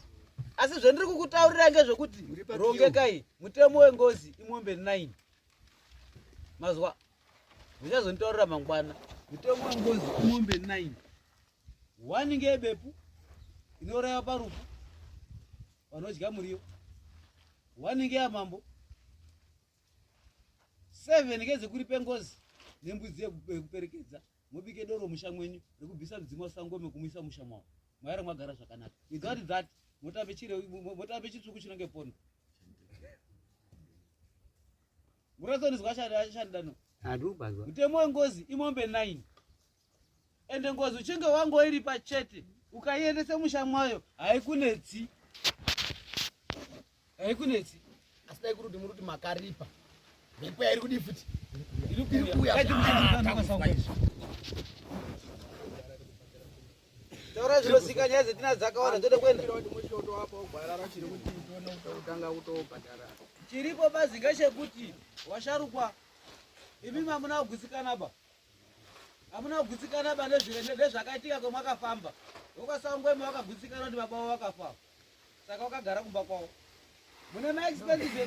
asi zvendiri kukutaurira ngezvekuti rongekai mutemo wengozi imwombe 9 mazwa muchazonditaurira mangwana mutemo wengozi imwombe 9 1 ngebepu inoraya parufu vanodya muriwo 1 ngeyamambo 7 ngedzekuri pengozi nembudzi yekuperekedza mubike doro musha mwenyu rekubvisa mudzimu wasangome kumisa musha mwawo mwaira mwagara zvakanaka without that motambe chitsvuku chinonge pono muratonizwa shandano mutemo wengozi imwombe 9 ende ngozi uchinge wangoiri pachete ukaiendese musha mwayo haikunetsi Asi dai kuti muri kuti makaripa. Mhepo yairi kudi futi. iri kuya taura zvinosika nyaya dzetina dzakawanda tode kuenda chiripo bazi ngechekuti washarukwa imimi hamuna kugutsikana ba nezvakaitika kwemakafamba WekwaSangweme wakagutsikana kuti baba wavo wakafa saka wakagara kumba kwavo mune maexpensive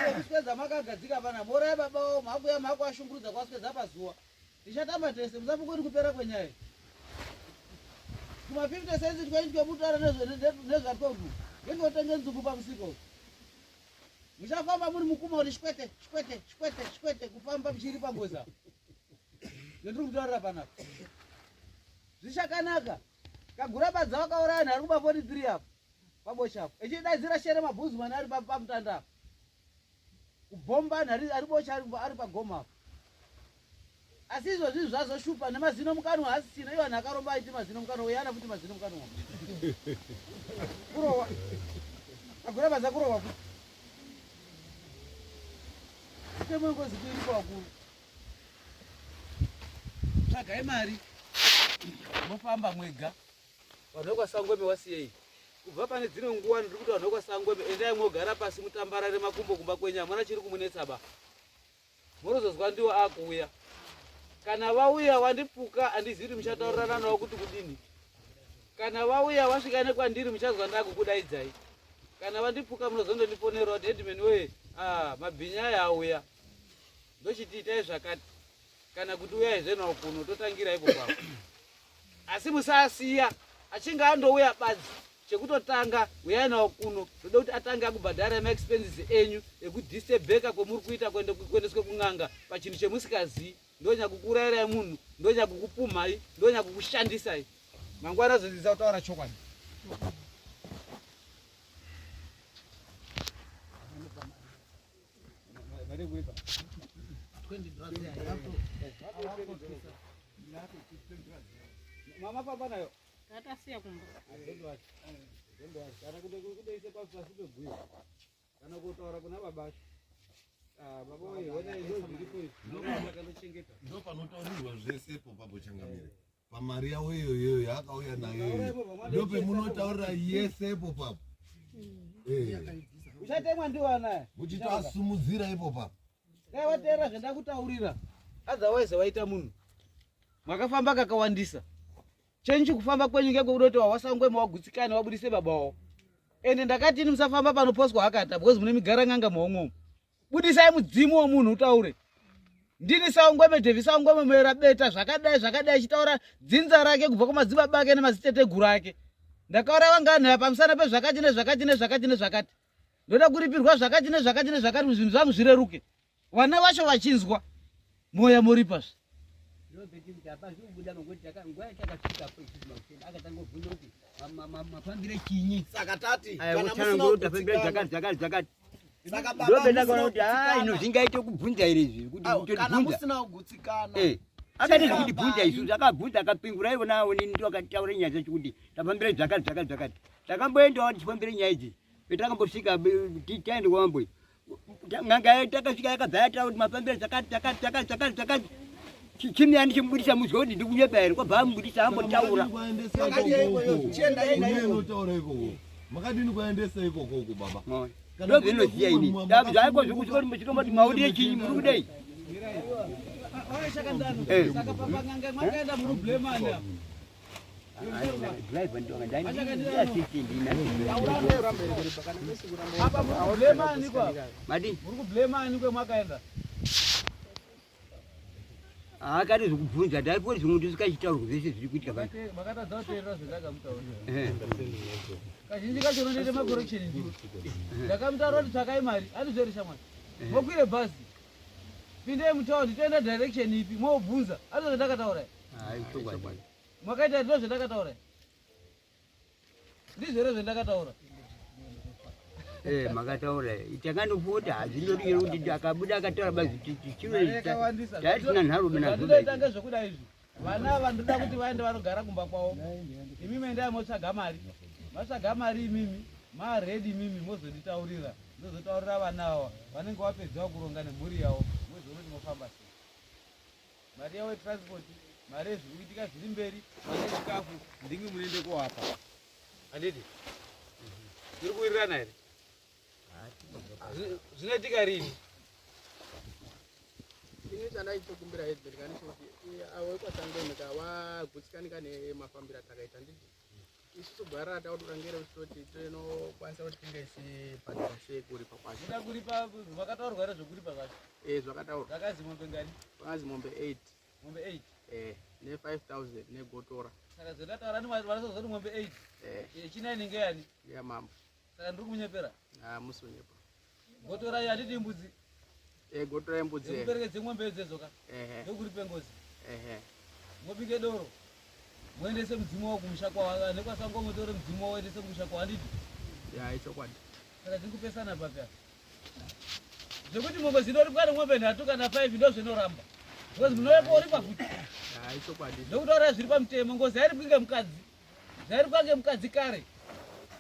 ekuswedza makagadzika pana moraya baba wavo makuya makuashungurudza kwaswedza pazuva tichatamba tese musapungoti kupera kwenyaya kuma 50 cents twaitwe mutaura nezvatodu ngendotenge nzungu pamusiko muchafamba muri mukuma kuti shwete kufamba muchiri pangoza ndiri kutaurira panapa zvichakanaka kagura badza wakauraya nhari kuba 43 apo paboshapo echidaidzira shere mabhuzimani ari pamutanda apo kubhomba nhari ari bosha ari pagoma apo asi izvozvi zvazoshupa nemazino mukanwa asisina iwo vanhu akaromba aiti mazino mukanwa uyana futi mazino mukanwa kurowa agura badza kurowa futi mutemo wengozi kuiripo wakuru tsvagai mari mofamba mwega vanhu vekwaSangweme wasiyei kubva pane dzimwe nguva ndiri kuti vanhu vekwaSangweme endai mogara pasi mutambarare makumbo kumba kwenyu hamuna chiri kumunetsa ba murozozwa ndiwo akuuya kana vauya wandipuka handizivi kuti muchataurirana navo kuti kudini kana vauya wasvika nekwandiri muchazwa ndakukudaidzai kana vandipuka munozondondifonera kuti headman weye mabhinya aya auya ndochitiitai zvakati kana kuti uyai zvenhau kuno totangira ipo kwavo asi musasiya achinge andouya badzi chekutotanga uyai nawo kuno toda kuti atange akubhadhara maexpenses enyu ekudhistebheka kwemuri kuita kuendeswe kun'anga pachinhu chemusikazivi ndonyakukurayirai munhu ndonyakukupumhai ndonyakukushandisai mangwana zodzidzisa kutaura chokwadi mama pamba nayo tatasiya kumba kana kudeise pasi pebhuyo kana kutaura kuna babacho baba weye ona izvozvo zviripo izvi ndo panotaurirwa zvesepo pabochangamire pamari yavo iyoyo yaakauya nayo ndo pemunotaurira yesepo papo uchatemwa ndiwana muchitoasumudzira ipo papo dai wateera zvandakutaurira otherwise waita munhu makafamba kakawandisa chenyu chikufamba kwenyu ngekwekuti waWaSangweme wagutsikana wabudise baba wavo ende ndakati ini musafamba panoposwa hakata because mune migaranganga maomwomo. Budisai mudzimu womunhu utaure. Ndini Saungweme Devi Saungweme Mera beta zvakadai chitaura dzinza rake kubva kumadzibaba ake nemadziteteguru ake. Ndakaura vanganha pamusana pezvakati nezvakati. Ndoda kuripirwa zvakati nezvakati zvinhu zvangu zvireruke. Vana vacho vachinzwa. Moya muripazve. Saka tati inozingaite kubvunza ire izvi kuti kana musina kugutsikana akati kundibvunza isu zvakabvunza akapingura ivona aonini ndo akataura nyaya dzacho kuti tafambire zvakati takamboendawo tichifambire nyaya idzi petakambosvika taende kwambo nganga takasvika yakabva yataura kuti mafambire zvakati chimyani chimubudisa muzwa kuti ndikunyepa here kwabva amubudisa ambotaura makadini kwaendesa ikoko baba ndo zvinoziya ini zvaiko zvokusvika kuti muchitomati maurire chinyi muri kudei Saka papa nganga mwakaenda muri blemani apa. driver ndo ngandani assistant Apa muri blemani kwa? madi Muri kublemani kwa mwakaenda. akati zvokubvunza ndaipo zvimwe ndisikachitaurwa zvese zviri kuitika pano Makatadza kuteerera zvandakamutaura. Kazhinji kacho unoende macorrection ndiwo. Ndakamutaura kuti tsvakai mari, anozveresha mari. Mokwire bhazi. Pindei mutaundi toenda direction ipi mobvunza. Azvo zvandakataura. chokwadi Mwakaita ndizvo zvandakataura. Ndizvo zvandakataura. makataura takandopota hazvindorire kuti akabuda akataura bazi taisina nharo ndinoita ngezvekuda izvi. Vana ava ndoda kuti vaende vanogara kumba kwavo. Imimi endai motsvaga mari. Matsvaga mari imimi, maredi imimi mozonditaurira. Ndozotaurira vana ava vanenge vapedza kuronga nemhuri yavo. Mozoona kuti mofamba sei. Mari yavo yetransport, mari yezviri kuitika zviri mberi, mari yechikafu, ndingi munoende koapa. Handiti? Zviri kuwirirana here? Zvinoitika rini? ini chandaitokumbira Headman kanishoti avo vekwasangweme kavagutikanika nemafambiro atakaita nditi isusu gwara ratakutora ngerekuti tinokwanisa kuti tinge ichibhadhara sei kuripa kwacho. Ndoda kuripa vakataurwa here zvokuripa kwacho? Zvakataurwa. Zvakazi mombe ngani? Kwakazi mombe 8. Mombe 8? ne5000 negotora. Saka zvandataura vanosazoti mombe 8? China inenge yani? Yamambo. Saka ndiri kumunyepera? Musonyepa. Gotora iyi handiti imbudzi? Gotora imbudzi. Ndikuperekedze mwombe idzedzo ka? Ndokuripe ngozi? Mobike doro? Muendese mudzimu wavo kumusha kwavo, nekwasango mutore mudzimu wavo uendese kumusha kwavo, handiti? Ichokwadi. Saka tiri kupesana papi apa? Zvekuti mombe dzinoripwa nemwombe 3 kana 5 ndo zvinoramba. Because munoyepo uri pafuti. Ichokwadi. Ndokutaura zviri pamutemo, ngozi hairipwi ngemukadzi. Zvairipwa ngemukadzi kare.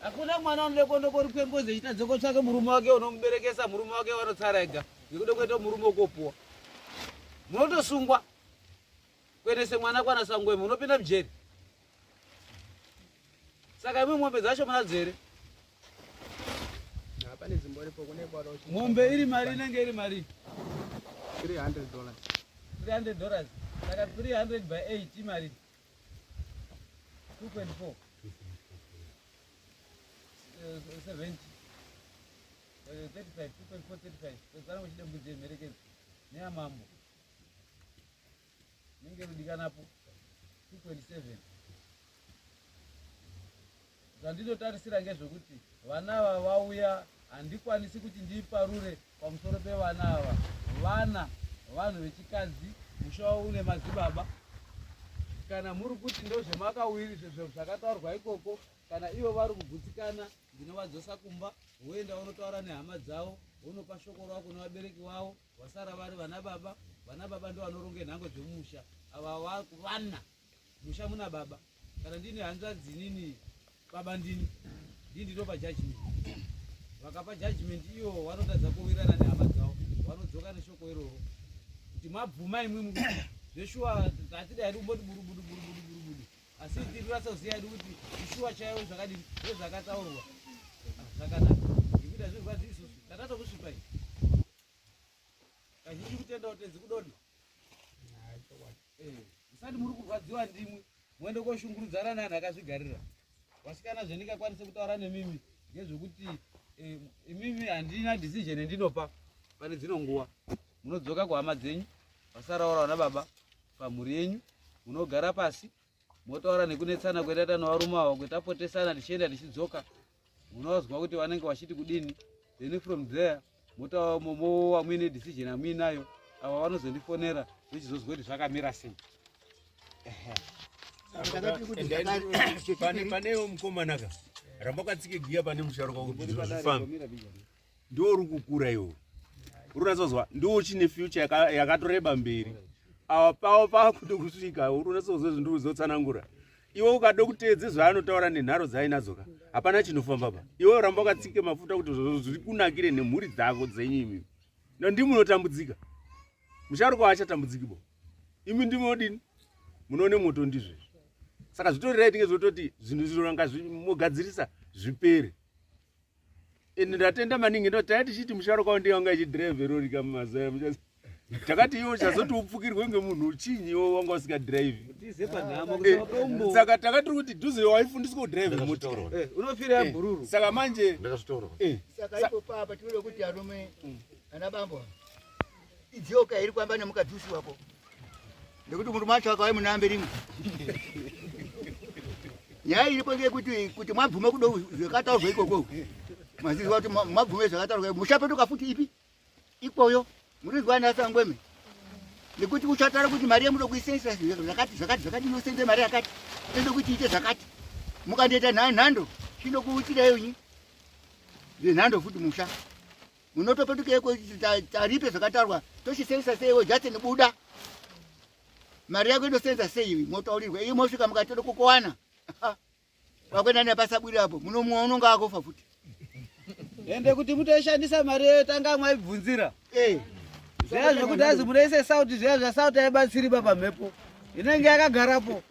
Hakuna mwana unode kuende koripwe ngozi echitadze kotsvake murume wake unomuberekesa, murume wake wanotsara ega. Ngekude kuita murume wokopuwa. Munotosungwa. Kuendese mwana kwana Sangweme unopinda mujeri. Saka imwe mombe dzacho munadzo here? Pane zimbori pokune kwaro. Mombe iri mari inenge iri mari $300. $300. Saka 300 by 8 imari 2.4. 70. 35, 2.435. Kana muchide mbudzi mherekezi. Neamambo. Nenge rudikanapo 2.7. Zvandinotarisira ngezvekuti vana ava vauya handikwanisi kuti ndiparure pamusoro pevana ava. Vana vanhu vechikadzi, musha wavo une madzibaba. Kana muri kuti ndozvemakawiri zvakataurwa ikoko, kana ivo vari kugutsikana, ndinovadzosa kumba, woenda unotaura nehama dzavo, unopa shoko ravo kuna vabereki vavo, vasara vari vana baba. Vana baba ndo vanoronga nhango dzemusha. Ava vana musha muna baba. Kana ndine hanzvadzi nini baba ndini ndinopa judgment. Vakapa judgment iyo vanotadza kuwirirana nehama dzavo, vanodzoka neshoko iroro kuti mabvuma imwe kuti zveshuwa tatida hedu kumboti burubudu. Asi tiriratsoziya hedu kuti ishuwa chaiwo zvakadini zvezvakataurwa zvakanaka. Ngekuti hazvirwadzi isusu tatatokusvipa iyi. Kazhinji kutenda utenzi kudonha. Musati muri kurwadziwa ndimwe, muende koshungurudzana neanhu akazvigarira. Wasikana zvendingakwanise kutaura nemimi, ngezvekuti imimi handina decision ndinopa pane dzino nguva. Munodzoka kuhama dzenyu vasaraura na baba pamhuri yenyu, munogara pasi motaura nekunetsana kwetaita nevarume ava kwetapotesana tichienda tichidzoka. Munozwa kuti vanenge vachiti kudini, then from there motaura mowa muine decision amuinayo. Ava vanozondifonera vichizozwa kuti zvakamira sei. Panewo mukomanaka rambakatsike giya pane musharuka kuti zvifambe ndo uri kukura iwo urunasozwa ndo chine future yakatoreba mberi awa pawo pakuti kusvika urunasozwa zvinhu uzotsanangura iwe ukada kuteedze zvaanotaura nenharo dzainazoka hapana chinofamba pa iwe rambakatsike mafuta kuti zviri kunakire nemhuri dzako dzenyu imi ndimi munotambudzika musharuka achatambudziki bo imi ndimodini munoone moto ndizve. Saka zvitorirai tinge zvototi zvinhu zvinoranga zvimugadzirisa zvipere. Ende ndatenda maningi ndo taiti chiti musharuka wandi wanga achidrive rori kamazaya muchazi. Takati iwo chazoti upfukirwe ngemunhu chinyi iwo wanga usikadrive. Tize panhamo kusema pombo. Saka takati kuti dhuze waifundiswa kudrive motoro. Unofira bururu. Saka manje ndakazvitaura. Saka ipo papa tinoda kuti arume ana bambo. Idzoka iri kwamba nemukadhusi wako. Ndikuti munhu macho akauya munambe rimwe. Nyaya iripo ngekuti mwabvume kudo zvakataurwa ikoko. Mazizwa kuti mwabvume zvakataurwa mushapetuka futi ipi? Ikwoyo murizwa nasangweme. Nekuti uchatara kuti mari yemudo kuisenzesa zvakati inosenze mari yakati. Ende kuti ite zvakati. Mukandoita nhando chinokuitira yonyi. Nhando futi musha. Munotopetuka iko taripe zvakatarwa toshisenzesa seiwo jate nebuda. Mari yako inosenza sei motaurirwa iyi mosvika mukatoda kukowana. Wakwenda nepasabwiri apo munomuwa unonga akofa futi. Ende kuti mutoishandisa mari yeyo tanga mwaibvunzira. Zviya zvekuti azi munoise sauti zviya zvasauti aibatsiri baba mhepo. Inenge yakagarapo.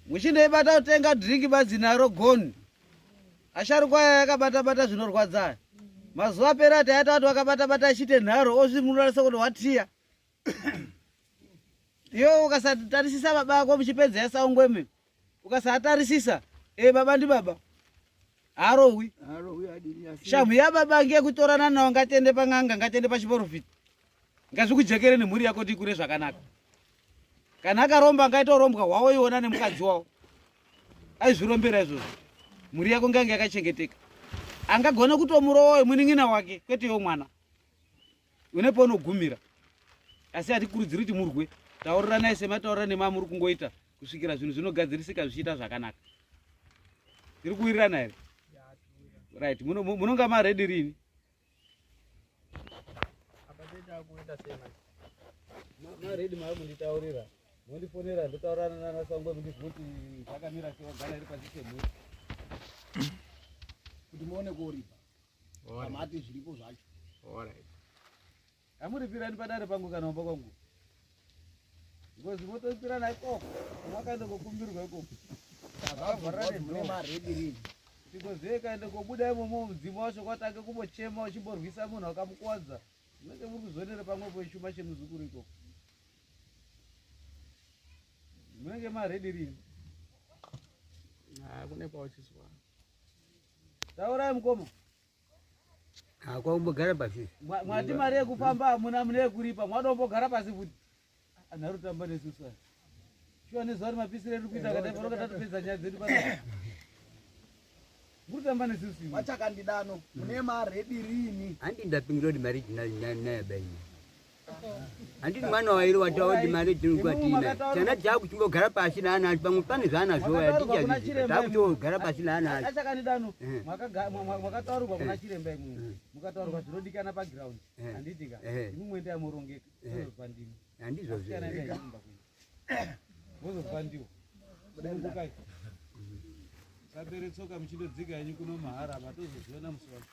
Muchindoibata kutenga drinki badzinaro goni. Asharukwa yakabata zvinorwadza. Mazuva apera taita kuti wakabata achite nharo ozvimunorasa kuti watiya. Yo ukasatarisisa baba ako muchipedza yasaungweme. Ukasatarisisa baba ndi baba. Harowi adini asi. Shamu ya baba ngekutorana nawo ngatende panganga ngatende pachiporofita. Ngazvikujekere nemhuri yako tikure zvakanaka. Kana akaromba ngaitorombwa wawo iona nemukadzi wawo. Aizvirombera izvozvo. Mhuri yako ngange yakachengeteka. Angagona kutomurowa muning'ina wake kwete yo mwana. Unepo unogumira. Asi atikurudziri kuti murwe. Taurira naye semataurira nemama muri kungoita kusvikira zvinhu zvinogadzirisika zvichiita zvakanaka. Tiri kuwirirana here? Right, munonga maredi rini? Maredi mari munditaurira. Mundifonera ndotaurana nanasangwe mundibvuti zvakamira sei wagara iri pasi semhuri. Kuti muone kuripa. Amati zviripo zvacho. Alright. Amuripirani padare pangu kana omba kwangu. Ngozi motopirana ikoko. Mwakaenda kokumbirwa ikoko. Zvavharane mune maredi rini. Tikoziye kaenda kobuda imomo mudzimu wacho kwatange kumbochema uchimborwisa munhu akamukuwadza. Munenge muri kuzonera pamwepo chuma chemuzukuru ikoko. Munenge maredi rini. Kune pauchiswa. Taurai mukoma. Kwakumbogara pasi. Mwati mari yekufamba hamuna mune yekuripa. Mwadombogara pasi futi. Anarutamba nesusa. Shuwa nezuva rimapisire riri kuita kadai paroka tatopedza nyaya dzedu pana. Murutamba nesusi. Vachakandidano mune maredi rini. Handi ndapingira kuti mari tinayabaini. Handiti mwana wairi wataudi mari tinokwatina. Chana chakuchimbogara pasi naana acho pamwe pane zvaanazvo atichaziva. Takuchogara pasi naana acho. Achakandidano mwakataurirwa kuna chiremba imwe. Mukataurirwa zvinodikana paground. Handitika. Imumwende yamurongeka. Pandini. Handizvo zvino. Mozobva ndiwo. Mukai. Sapere tsoka muchindodzika yenyu kuno mahara matozozviona musi wacho.